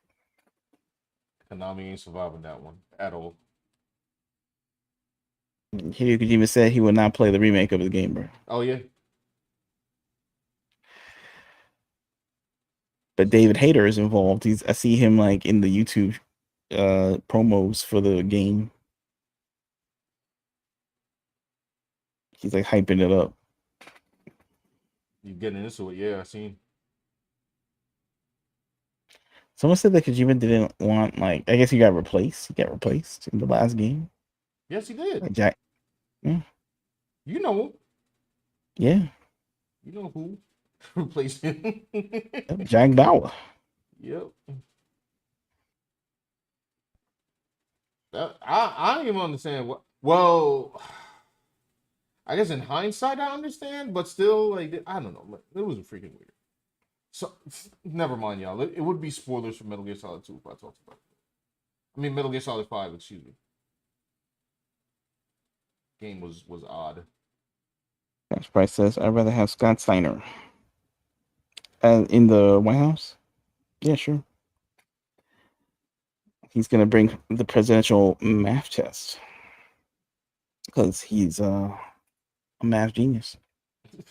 A: Konami ain't surviving that one at all.
B: Hideo Kojima said he would not play the remake of his game, bro.
A: Oh yeah.
B: But David Hayter is involved. I see him like in the YouTube promos for the game. He's like hyping it up.
A: You getting into it? Yeah, I seen.
B: Someone said that Kojima didn't want I guess he got replaced. He got replaced in the last game.
A: Yes, he did.
B: Like Jack. Yeah.
A: You know.
B: Yeah.
A: You know who replaced him?
B: Jack Bauer.
A: Yep. I don't even understand what. Well, I guess in hindsight I understand, but still, like I don't know. It was freaking weird. So never mind, y'all. It would be spoilers for Metal Gear Solid 2 if I talked about it. I mean Metal Gear Solid 5, excuse me. Game was odd.
B: That's Price says I'd rather have Scott Steiner. In the White House? Yeah, sure. He's gonna bring the presidential math test because he's a math genius.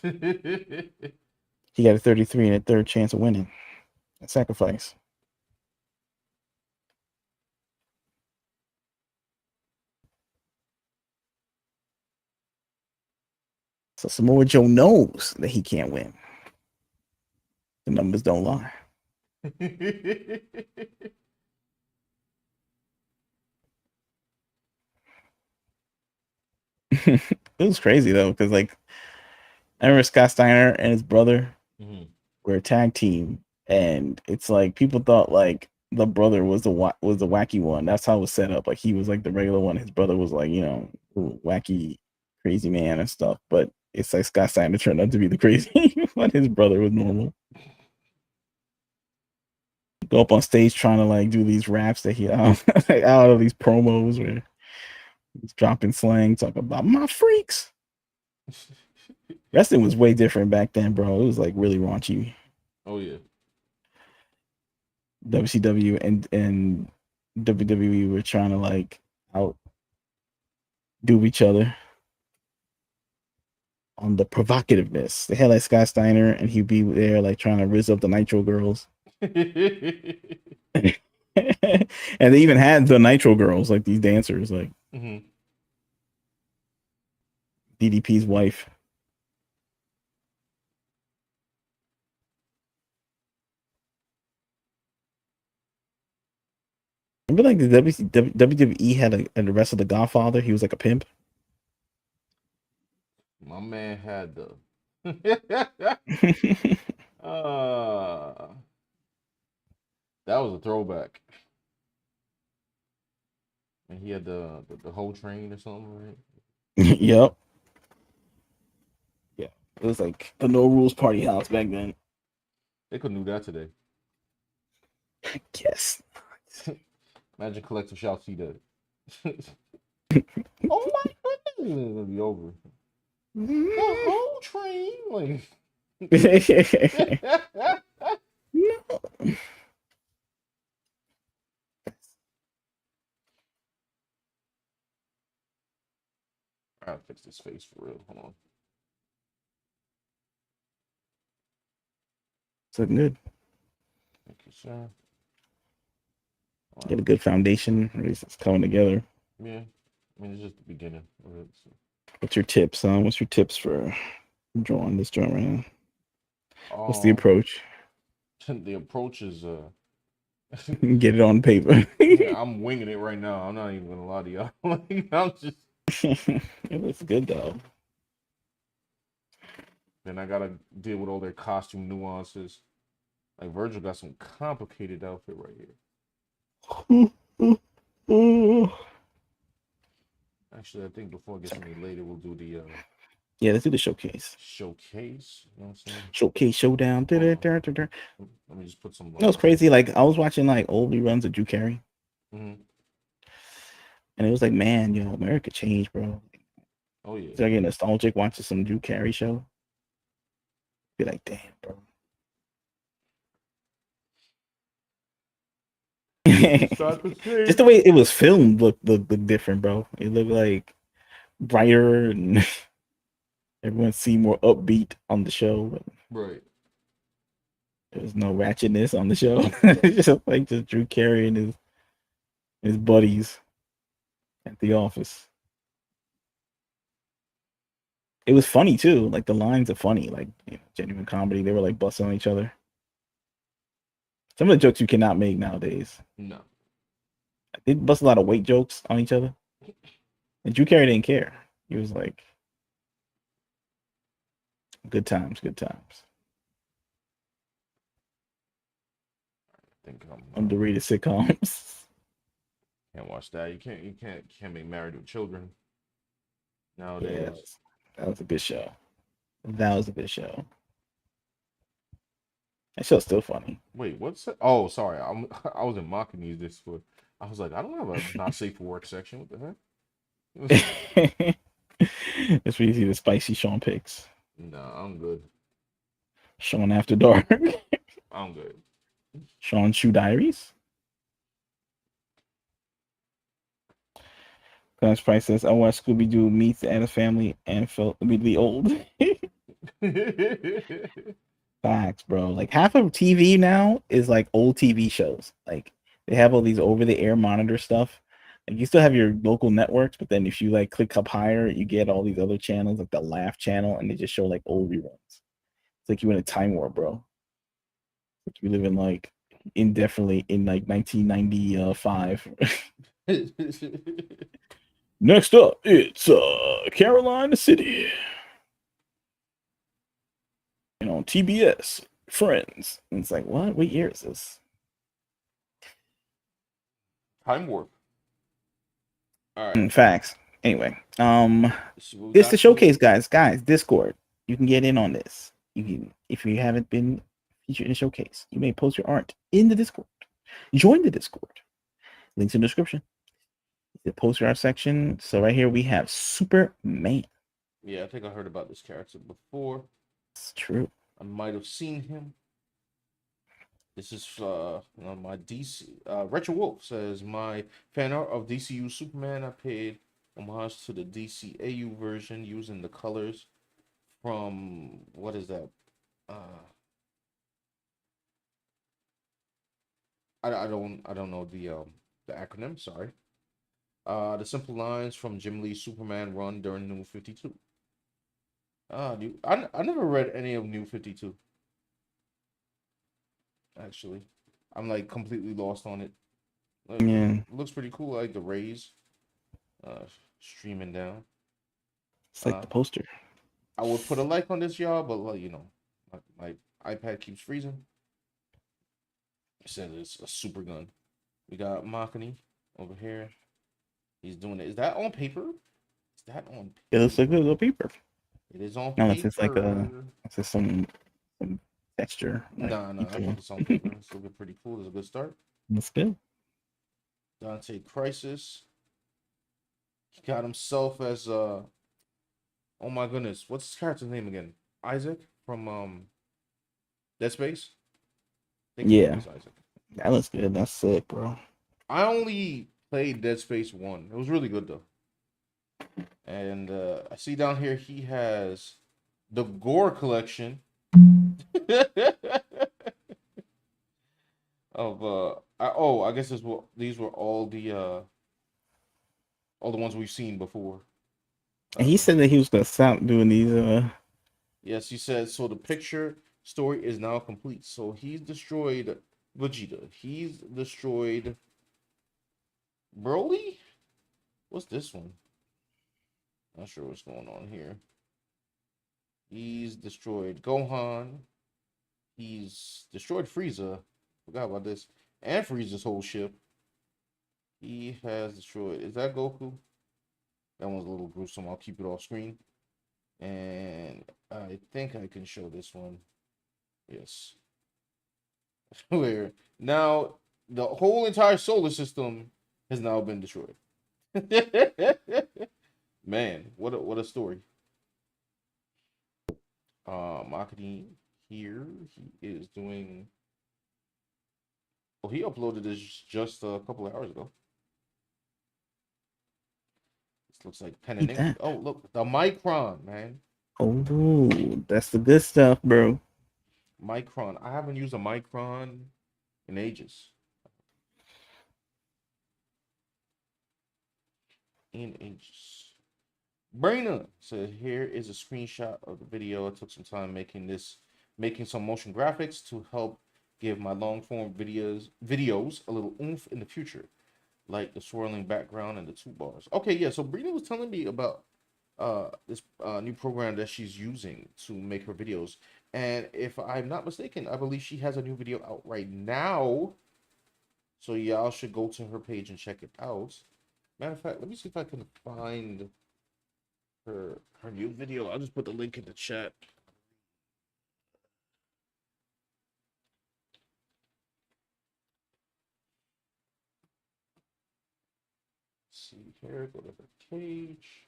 B: He got a 33 and a third chance of winning. A sacrifice. So Samoa Joe knows that he can't win. The numbers don't lie. It was crazy though, because I remember Scott Steiner and his brother were a tag team, and it's like people thought the brother was the wacky one. That's how it was set up. Like he was like the regular one. His brother was wacky, crazy man and stuff. But it's like Scott Steiner turned out to be the crazy, but his brother was normal. Go up on stage trying to do these raps that he out of these promos where he's dropping slang, talking about my freaks. Wrestling was way different back then, bro. It was really raunchy.
A: Oh yeah.
B: WCW and WWE were trying to like outdo each other on the provocativeness. They had like Scott Steiner, and he'd be there like trying to rizz up the Nitro girls. And they even had the Nitro girls, like these dancers, like DDP's wife. Remember, like the WWE had the rest of the Godfather. He was like a pimp.
A: My man had the. That was a throwback. And he had the whole train or something, right?
B: Yep. Yeah, it was like the no rules party house back then.
A: They couldn't do that today.
B: Yes.
A: Imagine Collective Shout see that. Oh my goodness, it's gonna be over. The whole train, like.
B: No.
A: I gotta fix this face for real. Hold on.
B: It's looking good.
A: Thank you, sir.
B: Get a good foundation. At least it's coming together.
A: Yeah, I mean it's just the beginning of it. So.
B: What's your tips, son? What's your tips for drawing this joint right now? What's the approach?
A: The approach is
B: Get it on paper.
A: yeah, I'm winging it right now. I'm not even gonna lie to y'all. Like, I'm just.
B: It looks good though.
A: Then I gotta deal with all their costume nuances. Like Vergil got some complicated outfit right here. Actually, I think before it gets any later, we'll do the
B: yeah, let's do the showcase.
A: Showcase. You know what I'm saying?
B: Showcase showdown.
A: Let me just put some.
B: No, it's crazy. Like I was watching like old reruns of Drew Carey,
A: Mm-hmm.
B: and it was like, man, yo, America changed, bro.
A: Oh yeah.
B: So I get nostalgic watching some Drew Carey show. Be like, damn, bro. Just the way it was filmed looked different, bro. It looked like brighter and everyone seemed more upbeat on the show.
A: Right.
B: There was no ratchetness on the show. Just like just Drew Carey and his buddies at the office. It was funny too. Like the lines are funny, like genuine comedy. They were like busting on each other. Some of the jokes you cannot make nowadays.
A: No.
B: They bust a lot of weight jokes on each other. And Drew Carey didn't care. He was like, good times, good times.
A: I think I'm
B: Underrated sitcoms.
A: can't watch that. You can't make Married with Children nowadays.
B: Yeah, that was a good show. That was a good show. That show's still funny.
A: Wait, what's that? Oh, sorry. I wasn't mocking you this for. I was like, I don't have a not safe for work section. What the heck?
B: That's where you see the spicy Sean picks.
A: No, I'm good.
B: Sean After Dark.
A: I'm good.
B: Sean Shoe Diaries. Clarence Price says, I watched Scooby Doo meets the Addams Family and felt immediately old. Facts, bro. Like half of TV now is like old TV shows. Like they have all these over the air monitor stuff. Like you still have your local networks, but then if you like click up higher, you get all these other channels, like the Laugh channel, and they just show like old reruns. It's like you in a time warp, bro. Like you live in like indefinitely in like 1995. Next up, it's Carolina City. And on TBS, Friends. And it's like, what? What year is this?
A: Time warp. All right.
B: Facts. Anyway, it's the showcase, guys. Discord. You can get in on this. You can, if you haven't been featured in the showcase, you may post your art in the Discord. Join the Discord. Links in the description. The post your art section. So right here we have Superman.
A: Yeah, I think I heard about this character before.
B: It's true.
A: I might have seen him. This is my DC. Retro Wolf says my fan art of DCU Superman. I paid homage to the DCAU version using the colors from what is that? I don't know the acronym. Sorry. The simple lines from Jim Lee's Superman run during New 52. I never read any of New 52. Actually, I'm like completely lost on it.
B: Yeah,
A: Looks pretty cool. I like the rays, uh, streaming down.
B: it's like
A: Uh,
B: the poster.
A: I would put a like on this, y'all, but like my iPad keeps freezing. It says it's a super gun. We got Makani over here. He's doing it. Is that on paper? Is that on
B: It looks like a
A: paper?
B: little paper.
A: It is on
B: No, it's just like
A: paper.
B: it's just some texture. Like
A: Nah, I think it's on paper. It's looking pretty cool. It's a good start.
B: That's good.
A: Dante Crisis. He got himself as oh my goodness, what's his character's name again? Isaac from Dead Space. I think his name
B: Yeah,
A: is Isaac.
B: that looks good. That's sick, bro.
A: I only played Dead Space 1. It was really good though. And I see down here he has the Gore collection of I guess these were all the ones we've seen before.
B: And he said that he was gonna stop doing these.
A: Yes, he said so. The picture story is now complete. So he's destroyed Vegeta. He's destroyed Broly. What's this one? Not sure what's going on here. He's destroyed Gohan. He's destroyed Frieza. Forgot about this. And Frieza's whole ship. He has destroyed. Is that Goku? That one's a little gruesome. I'll keep it off screen. And I think I can show this one. Yes. Where now the whole entire solar system has now been destroyed. Man, what a story. Marketing here. He is doing. Oh, he uploaded this just a couple of hours ago. This looks like pen and
B: Eat
A: ink.
B: that.
A: Oh, look, the Micron, man.
B: Oh, that's the good stuff, bro.
A: Micron. I haven't used a Micron in ages. Braina said here is a screenshot of the video. I took some time making some motion graphics to help give my long form videos a little oomph in the future, like the swirling background and the two bars. Okay, yeah. So Brina was telling me about this new program that she's using to make her videos, and if I'm not mistaken, I believe she has a new video out right now. So y'all should go to her page and check it out. Matter of fact, let me see if I can find her new video. I'll just put the link in the chat. Let's see here, go to her page.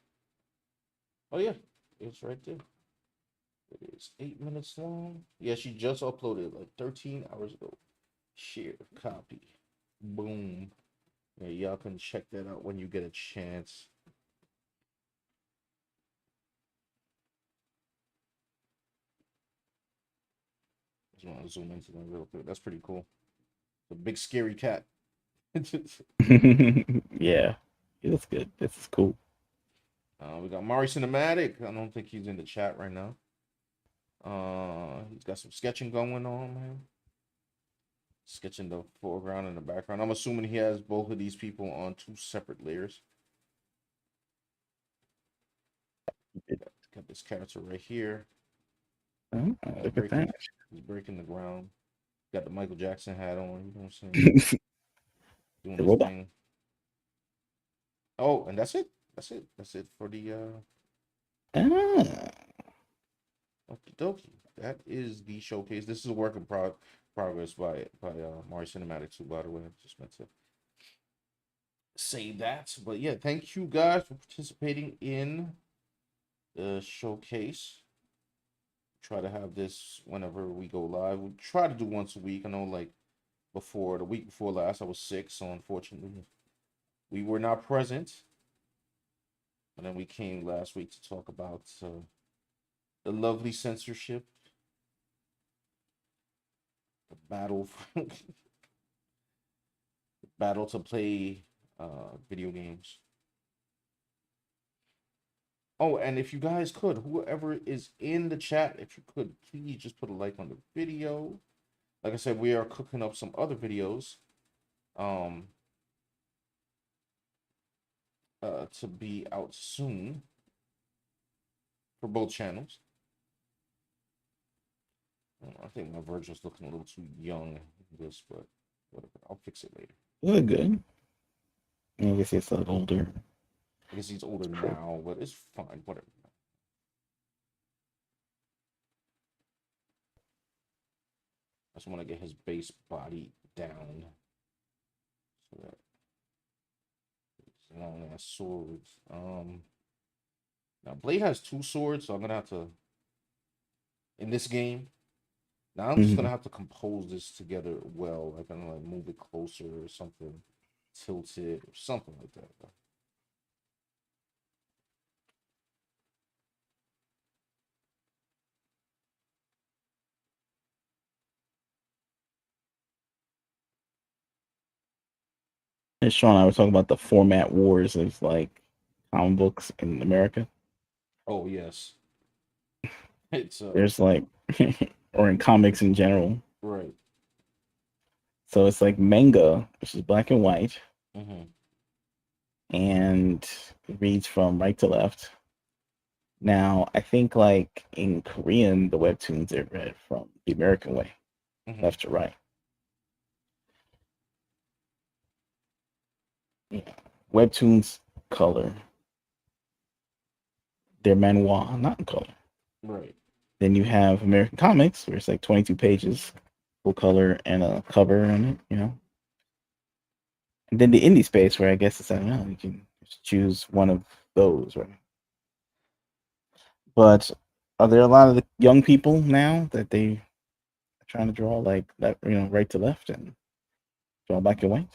A: Oh yeah, it's right there. It is 8 minutes long. Yeah, she just uploaded like 13 hours ago. Share, copy, boom. Yeah, y'all can check that out when you get a chance. Just want to zoom into them real quick. That's pretty cool. The big scary cat.
B: Yeah, it looks good. This is cool.
A: We got Mari Cinematic. I don't think he's in the chat right now. He's got some sketching going on, man. Sketching the foreground and the background. I'm assuming he has both of these people on two separate layers. Got this character right here.
B: Oh, look at that.
A: He's breaking the ground. Got the Michael Jackson hat on. You know what I'm saying? Doing
B: The
A: his
B: robot.
A: thing. Oh, and that's it. That's it for the
B: Ah,
A: okie dokie. That is the showcase. This is a work in progress by Mari Cinematic too, by the way. I just meant to say that. But yeah, thank you guys for participating in the showcase. Try to have this whenever we go live. We try to do once a week. I know like before the week before last. I was sick, so unfortunately we were not present. And then we came last week to talk about the lovely censorship, the battle, battle to play video games. Oh, and if you guys could, whoever is in the chat, if you could please just put a like on the video. Like I said, we are cooking up some other videos um to be out soon for both channels. I think my Vergil's looking a little too young in this, but whatever. I'll fix it later.
B: You look good. I guess it's a little older.
A: I guess he's older now, but it's fine. Whatever. I just want to get his base body down. So that it's long ass swords. Now Blade has 2 swords, so I'm gonna have to in this game. Now I'm just gonna have to compose this together well. I'm gonna like move it closer or something, tilt it or something like that.
B: And Sean and I were talking about the format wars of like comic books in America.
A: Oh yes, it's
B: There's like, or in comics in general.
A: right.
B: So it's like manga, which is black and white,
A: Mm-hmm.
B: and it reads from right to left. Now, I think like in Korean, the webtoons are read from the American way,
A: Mm-hmm.
B: left to right. Yeah. Webtoons color. They're manhwa, not in color.
A: Right.
B: Then you have American comics, where it's like 22 pages, full color, and a cover on it, you know. And then the indie space, where I guess it's, I don't know, you can just choose one of those, right? But are there a lot of the young people now that they are trying to draw like that, you know, right to left and draw black and white?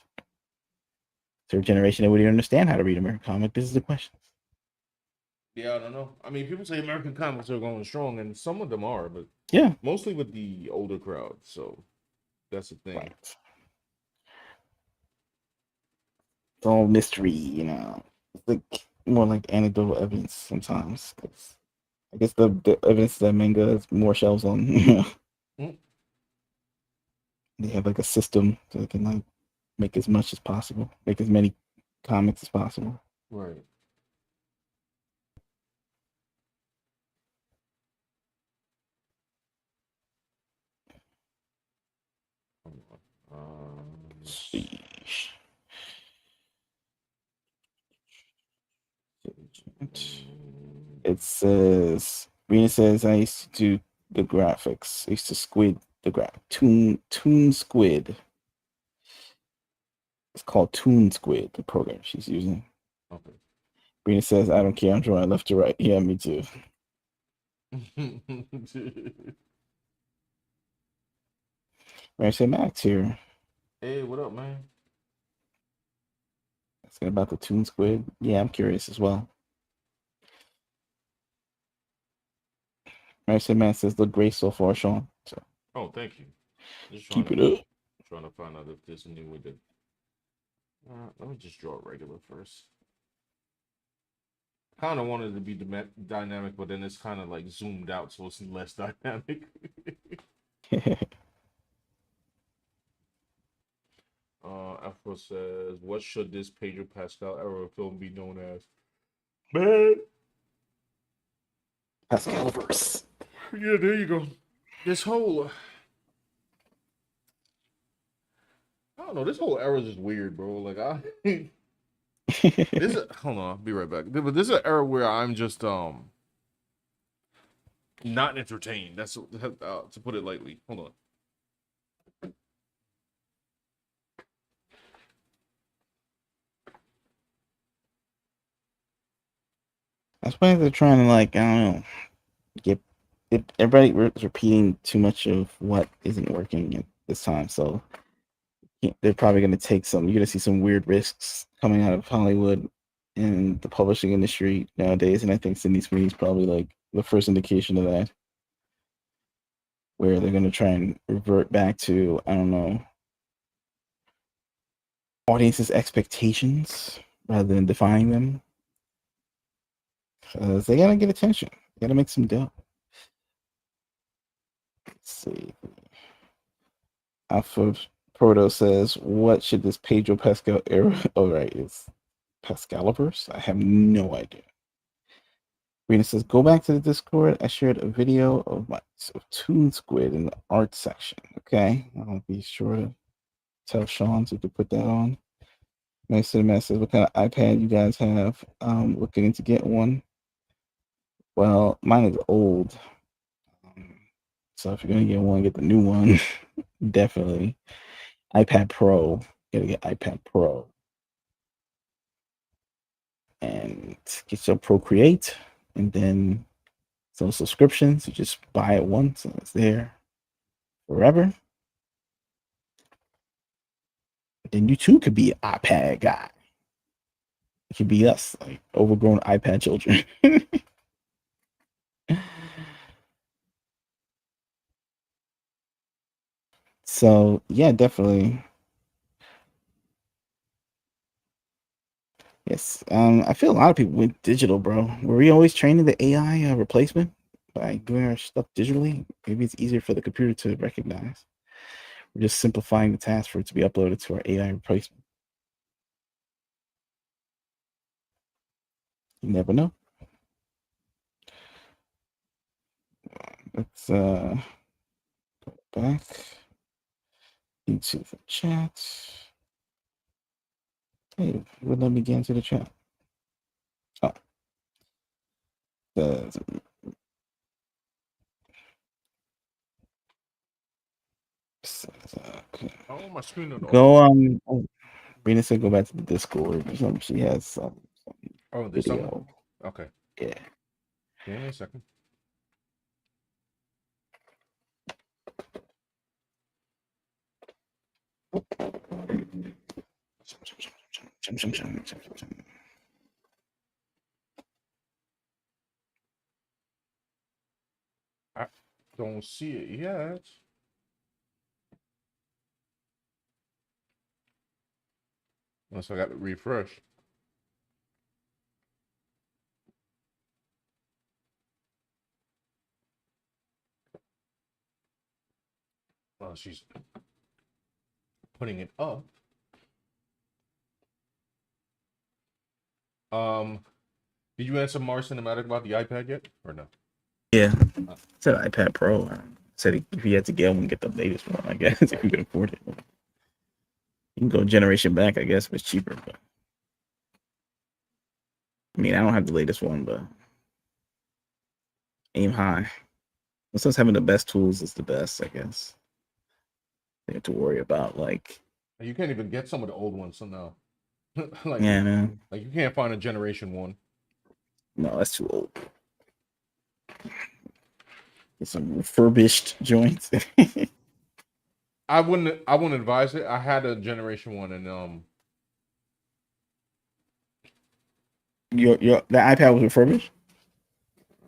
B: Is there a generation that would even understand how to read American comic? This is the question.
A: Yeah, I don't know. I mean, people say American comics are going strong, and some of them are, but
B: Yeah,
A: mostly with the older crowd. So that's the thing.
B: right. It's all mystery, you know. It's like more like anecdotal evidence sometimes. 'Cause I guess the evidence that manga has more shelves on.
A: Mm.
B: They have like a system so they can like make as much as possible, make as many comics as possible.
A: Right.
B: Sheesh. It says Rena says I used to do the graphics. I used to squid the Toon Squid. It's called Toon Squid, the program she's using.
A: Okay.
B: Rena says I don't care, I'm drawing left to right. Yeah, me too. Right, say Max here.
A: Hey, what up, man?
B: Asking about the Toon Squid. Yeah, I'm curious as well. Right, say Max says look great so far, Sean. So
A: Oh, thank you. Just
B: keep it up.
A: trying to find out if there's a new way to. Let me just draw it regular first. Kind of wanted to be dynamic, but then it's kind of like zoomed out, so it's less dynamic. Afro says, "What should this Pedro Pascal era film be known as?" Man,
B: Pascalverse.
A: yeah, there you go. This whole, I don't know, this whole era is just weird, bro. Like this is, hold on, I'll be right back. But this is an era where I'm just not entertained. That's to put it lightly. Hold on.
B: That's why they're trying to like, I don't know, get everybody repeating too much of what isn't working at this time. So they're probably going to take some. You're going to see some weird risks coming out of Hollywood and the publishing industry nowadays. And I think Sydney Sweeney's probably like the first indication of that, where they're going to try and revert back to, I don't know, audiences' expectations rather than defying them. Because they got to get attention. They got to make some dough. Let's see. Alpha Proto says, what should this Pedro Pascal era? Oh, right. It's Pascaliverse? I have no idea. Rena says, go back to the Discord. I shared a video of my Toon Squid in the art section. Okay. I'll be sure to tell Sean so you can put that on. Nice Cinematic says, what kind of iPad you guys have? Looking to get one. Well, mine is old. So if you're going to get one, get the new one. Definitely. iPad Pro. Gotta get iPad Pro. And get your Procreate. And then some subscriptions. You just buy it once and it's there forever. Then you too could be an iPad guy. It could be us, like overgrown iPad children. So yeah, definitely. Yes. I feel a lot of people went digital, bro. Were we always training the AI replacement by doing our stuff digitally? Maybe it's easier for the computer to recognize. We're just simplifying the task for it to be uploaded to our AI replacement. You never know. Let's go back into the chat. Hey, would let me get into the chat. Oh. Okay.
A: Oh, my screen.
B: Go Rena said go back to the Discord or something. She has some
A: Oh, there's something.
B: video.
A: Okay.
B: Yeah.
A: Give me a second. I don't see it yet. Unless I got to refresh. Well, she's putting it up. Did you answer Mars Cinematic about the iPad yet, or no?
B: Yeah. Said iPad Pro. Said if you had to get one, get the latest one, I guess, if you could afford it. You can go a generation back, I guess, if it's cheaper. But I mean, I don't have the latest one, but aim high. Since having the best tools is the best, I guess. You have to worry about like.
A: You can't even get some of the old ones, so no. Like,
B: yeah, man.
A: Like you can't find a generation one.
B: No, that's too old. Get some refurbished joints.
A: I wouldn't advise it. I had a generation one, and
B: your the iPad was refurbished?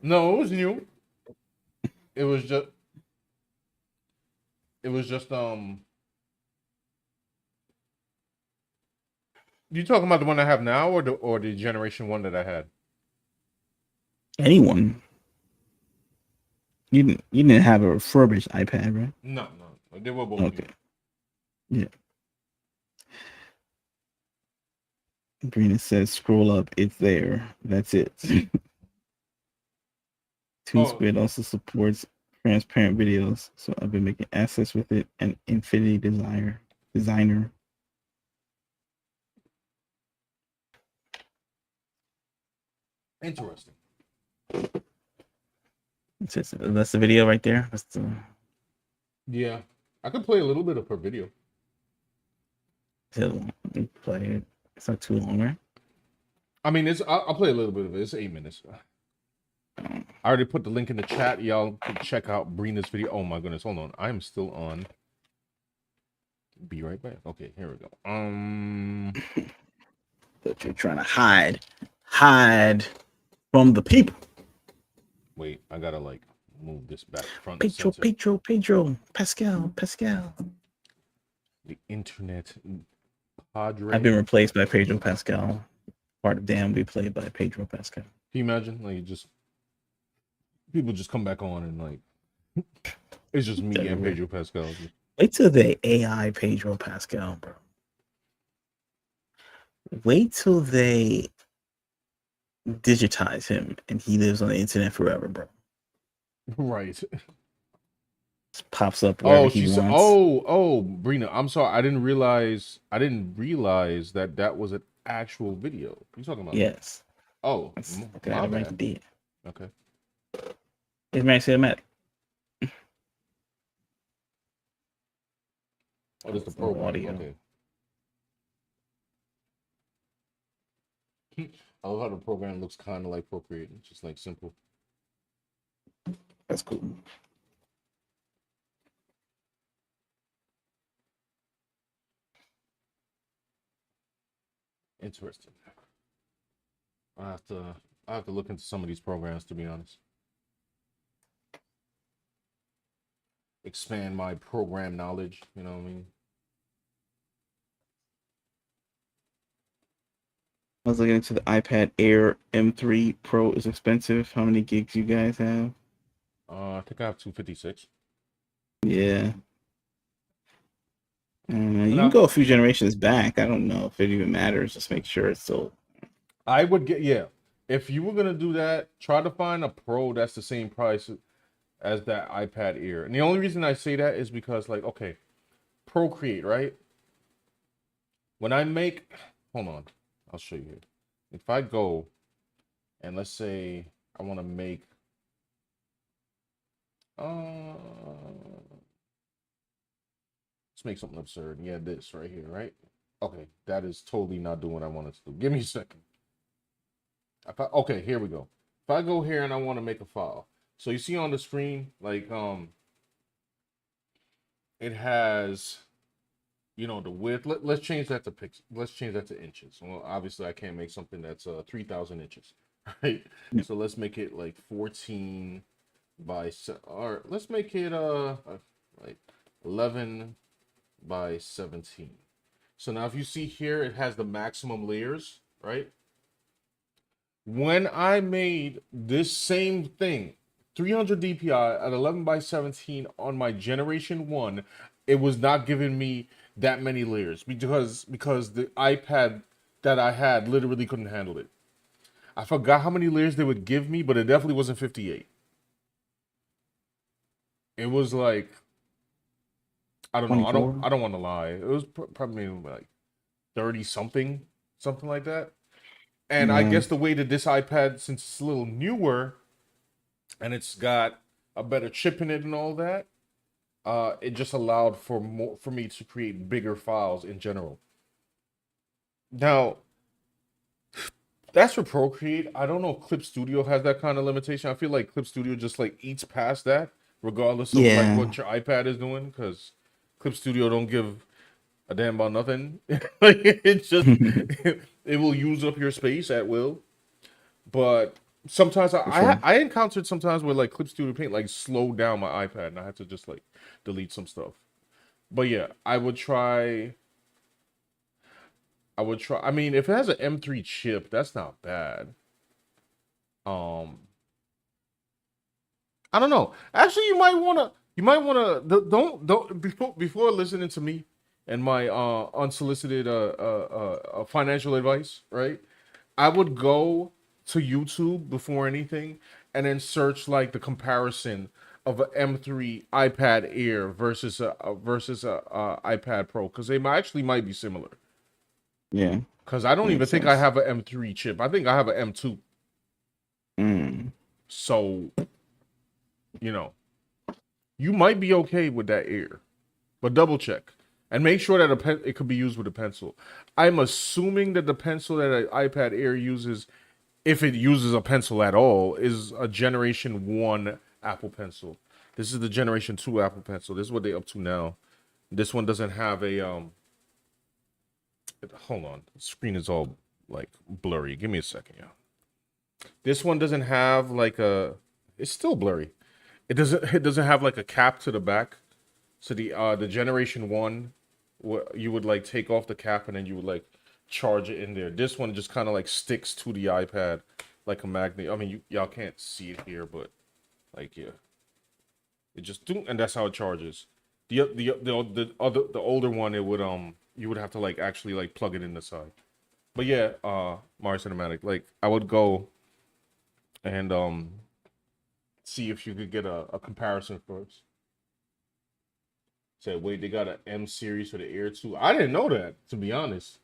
A: No, it was new. It was just You talking about the one I have now, or the generation one that I had?
B: Anyone? You didn't have a refurbished iPad, right?
A: No, they were both
B: okay.
A: new.
B: Yeah. Brina says, "Scroll up. It's there. That's it." Squid also supports transparent videos, so I've been making assets with it and Infinity Designer.
A: Interesting.
B: That's the video right there. That's the.
A: Yeah, I could play a little bit of her video.
B: Play it. It's not too long, right?
A: I mean, I'll play a little bit of it. It's 8 minutes. I already put the link in the chat. Y'all can check out Brina's video. Oh my goodness, hold on. I'm still on Be right back. Okay, here we go.
B: That you're trying to hide from the people.
A: Wait, I gotta like move this back front and
B: Pedro,
A: center.
B: Pedro, Pascal.
A: The internet padre.
B: I've been replaced by Pedro Pascal. Part of Damn be played by Pedro Pascal.
A: Can you imagine? Like, just people just come back on and like it's just me and Pedro Pascal.
B: Wait till they AI Pedro Pascal, bro. Wait till they digitize him and he lives on the internet forever, bro.
A: Right.
B: Just pops up wherever
A: Oh,
B: he
A: she said.
B: wants.
A: Oh, Brina. I'm sorry. I didn't realize that that was an actual video. You talking about?
B: Yes.
A: Oh,
B: Okay,
A: my
B: I make
A: bad.
B: the
A: Okay.
B: It's Max Cinematic.
A: Oh, this is the
B: Oh,
A: program.
B: audio.
A: Okay. I love how the program looks kind of like Procreate. It's just like simple.
B: That's cool.
A: Interesting. I have to look into some of these programs, to be honest. Expand my program knowledge. You know what I mean?
B: I was looking into the iPad Air M3 Pro is expensive. How many gigs you guys have?
A: I think I have 256.
B: Yeah. You
A: And
B: can go a few generations back. I don't know if it even matters. Just make sure it's still.
A: I would get, yeah. If you were gonna do that, try to find a Pro that's the same price as that iPad Air. And the only reason I say that is because, like, okay, Procreate, right? When I make, hold on, I'll show you here. If I go and let's say I want to make, let's make something absurd. Yeah, this right here, right? Okay, that is totally not doing what I wanted to do. Give me a second. Okay, here we go. If I go here and I want to make a file, so you see on the screen, like, it has, you know, the width. Let's change that to pixels. Let's change that to inches. Well, obviously I can't make something that's 3,000 inches, right?
B: Yeah.
A: So let's make it like 14 by or let's make it like 11 by 17. So now if you see here, it has the maximum layers, right? When I made this same thing, 300 DPI at 11 by 17 on my generation 1, it was not giving me that many layers because the iPad that I had literally couldn't handle it. I forgot how many layers they would give me, but it definitely wasn't 58. It was like, I don't know.
B: 24?
A: I don't want to lie. It was probably like 30 something like that. And I guess the way that this iPad, since it's a little newer and it's got a better chip in it and all that, it just allowed for me to create bigger files in general. Now, that's for Procreate. I don't know if Clip Studio has that kind of limitation. I feel like Clip Studio just like eats past that, regardless of like what your iPad is doing, because Clip Studio don't give a damn about nothing. Like, it's just it will use up your space at will. But sometimes I encountered sometimes where like Clip Studio Paint like slowed down my iPad and I had to just like delete some stuff. But yeah, I would try. I mean, if it has an M3 chip, that's not bad. I don't know. Actually, you might wanna don't before listening to me and my unsolicited financial advice, right? I would go to YouTube before anything and then search like the comparison of an M3 iPad Air versus a iPad Pro, because they might be similar.
B: Yeah.
A: Because I don't even think I have an M3 chip. I think I have an M2. So, you know, you might be okay with that Air, but double check and make sure that it could be used with a pencil. I'm assuming that the pencil that an iPad Air uses, if it uses a pencil at all, is a Generation 1 Apple Pencil. This is the Generation 2 Apple Pencil. This is what they're up to now. This one doesn't have a hold on. The screen is all like blurry. Give me a second, yeah. This one doesn't have like a it's still blurry. It doesn't have like a cap to the back. So the generation 1 you would like take off the cap and then you would like charge it in there. This one just kind of like sticks to the iPad like a magnet. I mean, y'all can't see it here, but like yeah. It just and that's how it charges. The older one it would you would have to like actually like plug it in the side. But yeah, Mario Cinematic, like I would go and see if you could get a comparison first. Said wait, they got an M series for the Air too. I didn't know that, to be honest.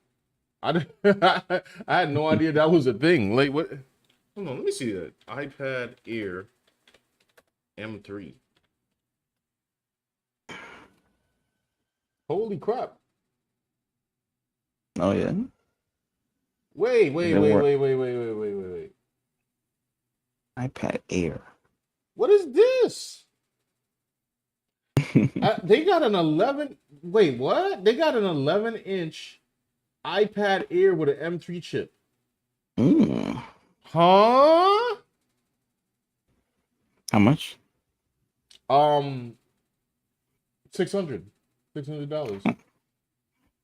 A: I didn't, I had no idea that was a thing. Like what? Hold on, let me see that iPad Air M3. Holy crap!
B: Oh yeah.
A: Wait.
B: Does it work?
A: Wait.
B: iPad Air.
A: What is this? They got an 11. Wait, what? They got an 11-inch iPad Air with an M3 chip.
B: Mm.
A: Huh?
B: How much?
A: $600.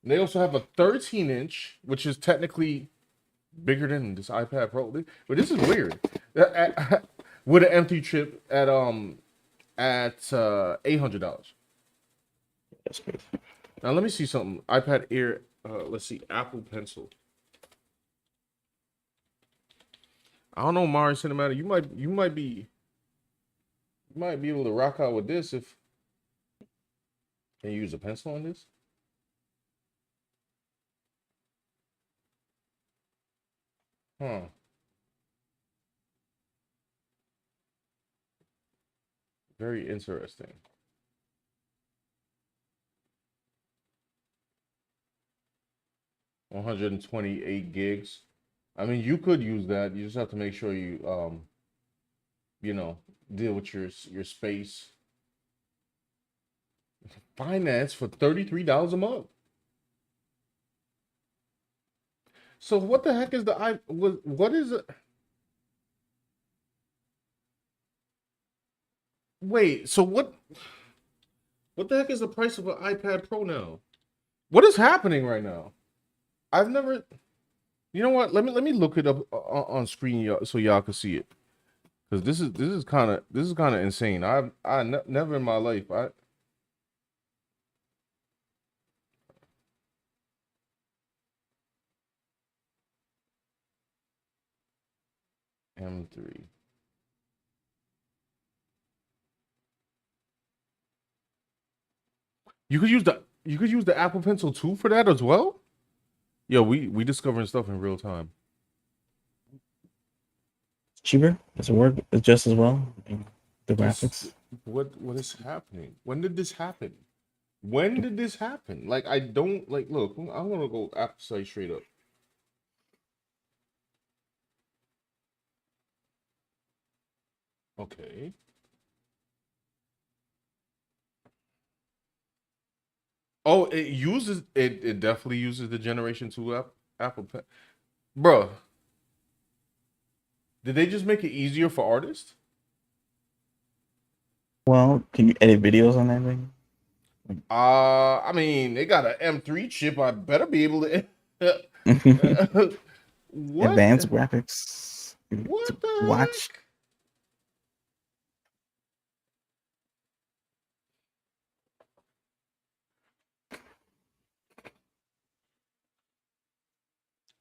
A: They also have a 13-inch, which is technically bigger than this iPad Pro. But this is weird. With an M3 chip at $800.
B: That's crazy.
A: Now let me see something. iPad Air. Let's see. Apple Pencil. I don't know, Mario Cinematic. You might be able to rock out with this if. Can you use a pencil on this? Huh. Very interesting. $128 gigs. I mean, you could use that. You just have to make sure you deal with your space. Finance for $33 a month. So what the heck is what is it? Wait, so what the heck is the price of an iPad Pro now? What is happening right now? I've never. You know what? Let me look it up on screen so y'all can see it. Because this is kind of insane. Never in my life M3. You could use the Apple Pencil 2 for that as well? Yo, we discovering stuff in real time.
B: Cheaper? Does it work just as well? The graphics?
A: What is happening? When did this happen? When did this happen? Like I don't like look, I'm gonna go Apple site straight up. Okay. Oh, it definitely uses the Generation 2 Apple Pen. Bruh, did they just make it easier for artists?
B: Well, can you edit videos on that thing?
A: I mean, they got an M3 chip. I better be able to. What?
B: Advanced graphics.
A: What the
B: Watch.
A: heck?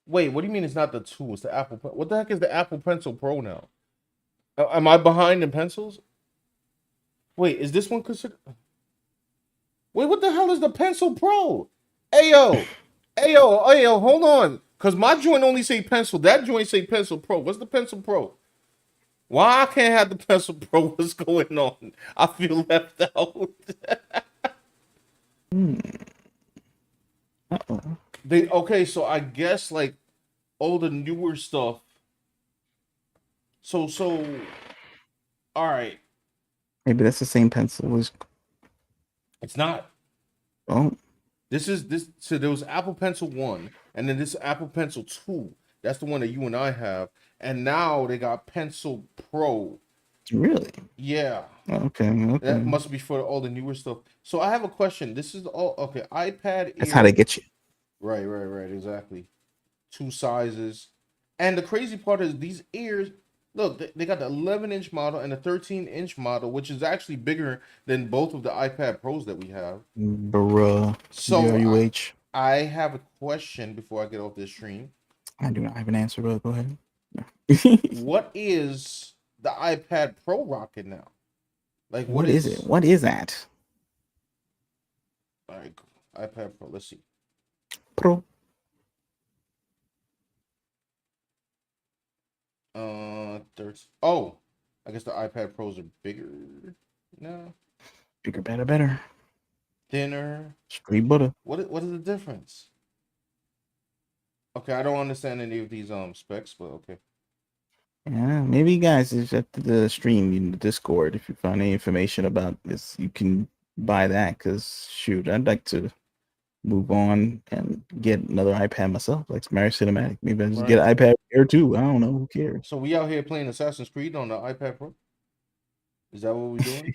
A: Wait, what do you mean it's not the 2? It's the Apple. What the heck is the Apple Pencil Pro now? Am I behind in pencils? Wait, is this one considered? Wait, what the hell is the Pencil Pro? Ayo, ayo, hold on. Cause my joint only say pencil. That joint say Pencil Pro. What's the Pencil Pro? Why I can't have the Pencil Pro? What's going on? I feel left out.
B: Uh-oh.
A: Okay, so I guess like all the newer stuff. So all right.
B: Maybe that's the same pencil as
A: It's not.
B: Oh,
A: This. So there was Apple Pencil 1, and then this Apple Pencil 2. That's the one that you and I have. And now they got Pencil Pro.
B: really?
A: Yeah.
B: Okay,
A: That
B: okay.
A: must be for all the newer stuff. So I have a question. This is all okay. iPad
B: That's how they
A: Air.
B: get you.
A: Right. Exactly. Two sizes. And the crazy part is these ears. Look, they got the 11-inch model and the 13-inch model, which is actually bigger than both of the iPad Pros that we have.
B: Bruh.
A: So
B: BRUH.
A: I have a question before I get off this stream.
B: I do not have an answer, but go ahead.
A: What is the iPad Pro rocking now? Like, what
B: What is it?
A: is?
B: What is that?
A: All right, iPad Pro. Let's see.
B: Pro.
A: 30. Oh, I guess the iPad Pros are bigger now,
B: Bigger, better.
A: thinner.
B: Straight butter.
A: What is the difference? Okay, I don't understand any of these specs, but okay.
B: Yeah, maybe you guys is at the stream in the Discord. If you find any information about this, you can buy that. Cause shoot, I'd like to move on and get another iPad myself, like Mario Cinematic. Maybe I just get
A: Right.
B: an iPad Air too. I don't know. Who cares?
A: So we out here playing Assassin's Creed on the iPad Pro. Is that what we're doing?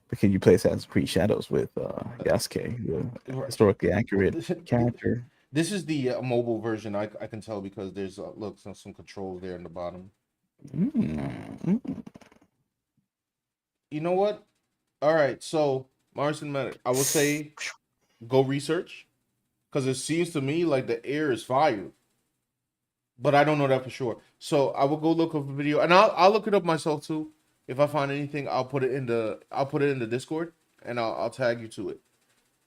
B: But can you play Assassin's Creed Shadows with Yasuke, the
A: Right.
B: historically accurate character?
A: This is the mobile version. I can tell because there's look some controls there in the bottom.
B: Mm.
A: You know what? All right, so Mario Cinematic. I would say go research because it seems to me like the Air is fire, but I don't know that for sure. So I will go look up a video, and I'll look it up myself too. If I find anything, I'll put it in the Discord, and I'll tag you to it.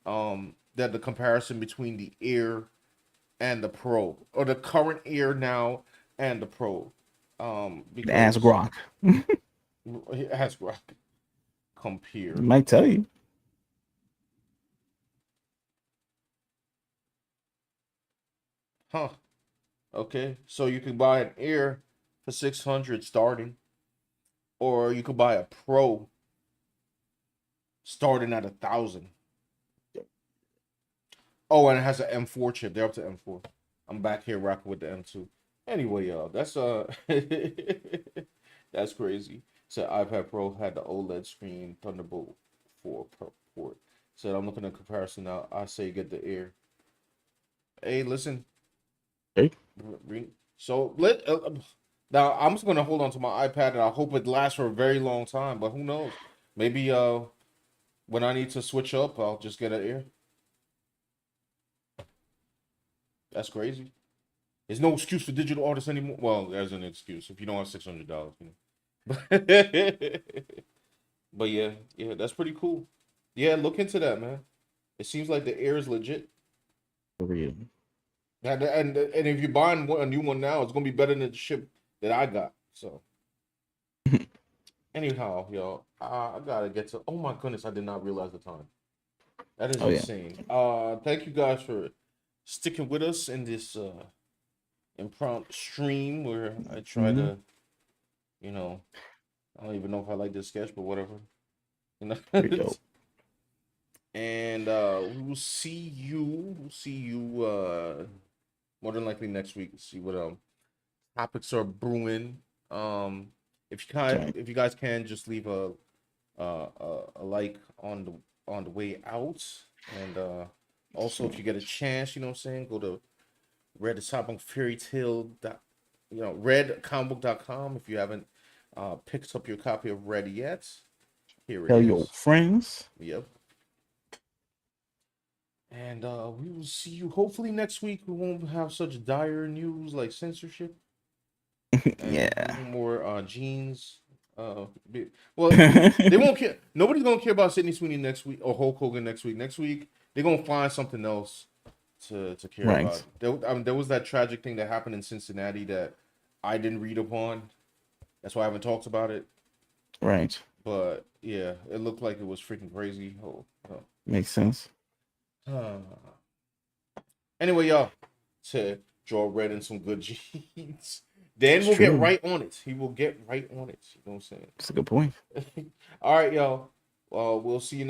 A: That the comparison between the Air and the Pro, or the current Air now and the Pro.
B: Ask
A: Because
B: Grok.
A: Ask Grok. Compare.
B: It might tell you.
A: Huh. Okay. So you could buy an Air for 600 starting, or you could buy a Pro starting at 1,000. Oh, and it has an M4 chip. They're up to M4. I'm back here rocking with the M2. Anyway, y'all, that's that's crazy. So iPad Pro had the OLED screen, Thunderbolt 4 port. So I'm looking at comparison now. I say get the Air. Hey, listen.
B: Hey.
A: So now I'm just gonna hold on to my iPad and I hope it lasts for a very long time. But who knows? Maybe when I need to switch up, I'll just get an Air. That's crazy. There's no excuse for digital artists anymore. Well, there's an excuse if you don't have $600. You know? But yeah, that's pretty cool. Yeah, look into that, man. It seems like the Air is legit.
B: For real.
A: And if you're buying a new one now, it's gonna be better than the ship that I got. So, anyhow, y'all, I gotta get to. Oh my goodness, I did not realize the time. That is insane. Yeah. Thank you guys for sticking with us in this impromptu stream where I try to, I don't even know if I like this sketch, but whatever.
B: Pretty dope.
A: And we will see you. We'll see you more than likely next week. See what topics are brewing. If you guys can just leave a like on the way out, and also if you get a chance, what I'm saying, go to redcomicbook.com if you haven't picked up your copy of Red yet. Here it
B: Tell
A: is.
B: your friends.
A: Yep. And we will see you hopefully next week. We won't have such dire news like censorship.
B: Yeah.
A: More jeans. Well, they won't care. Nobody's gonna care about Sydney Sweeney next week or Hulk Hogan next week. Next week they're gonna find something else to care about. There was that tragic thing that happened in Cincinnati that I didn't read upon. That's why I haven't talked about it.
B: Right.
A: But yeah, it looked like it was freaking crazy.
B: Makes sense.
A: Anyway, y'all, to draw Red in some good jeans. Dan will get right on it. He will get right on it. You know what I'm saying?
B: That's a good point.
A: All right, y'all. We'll see you next.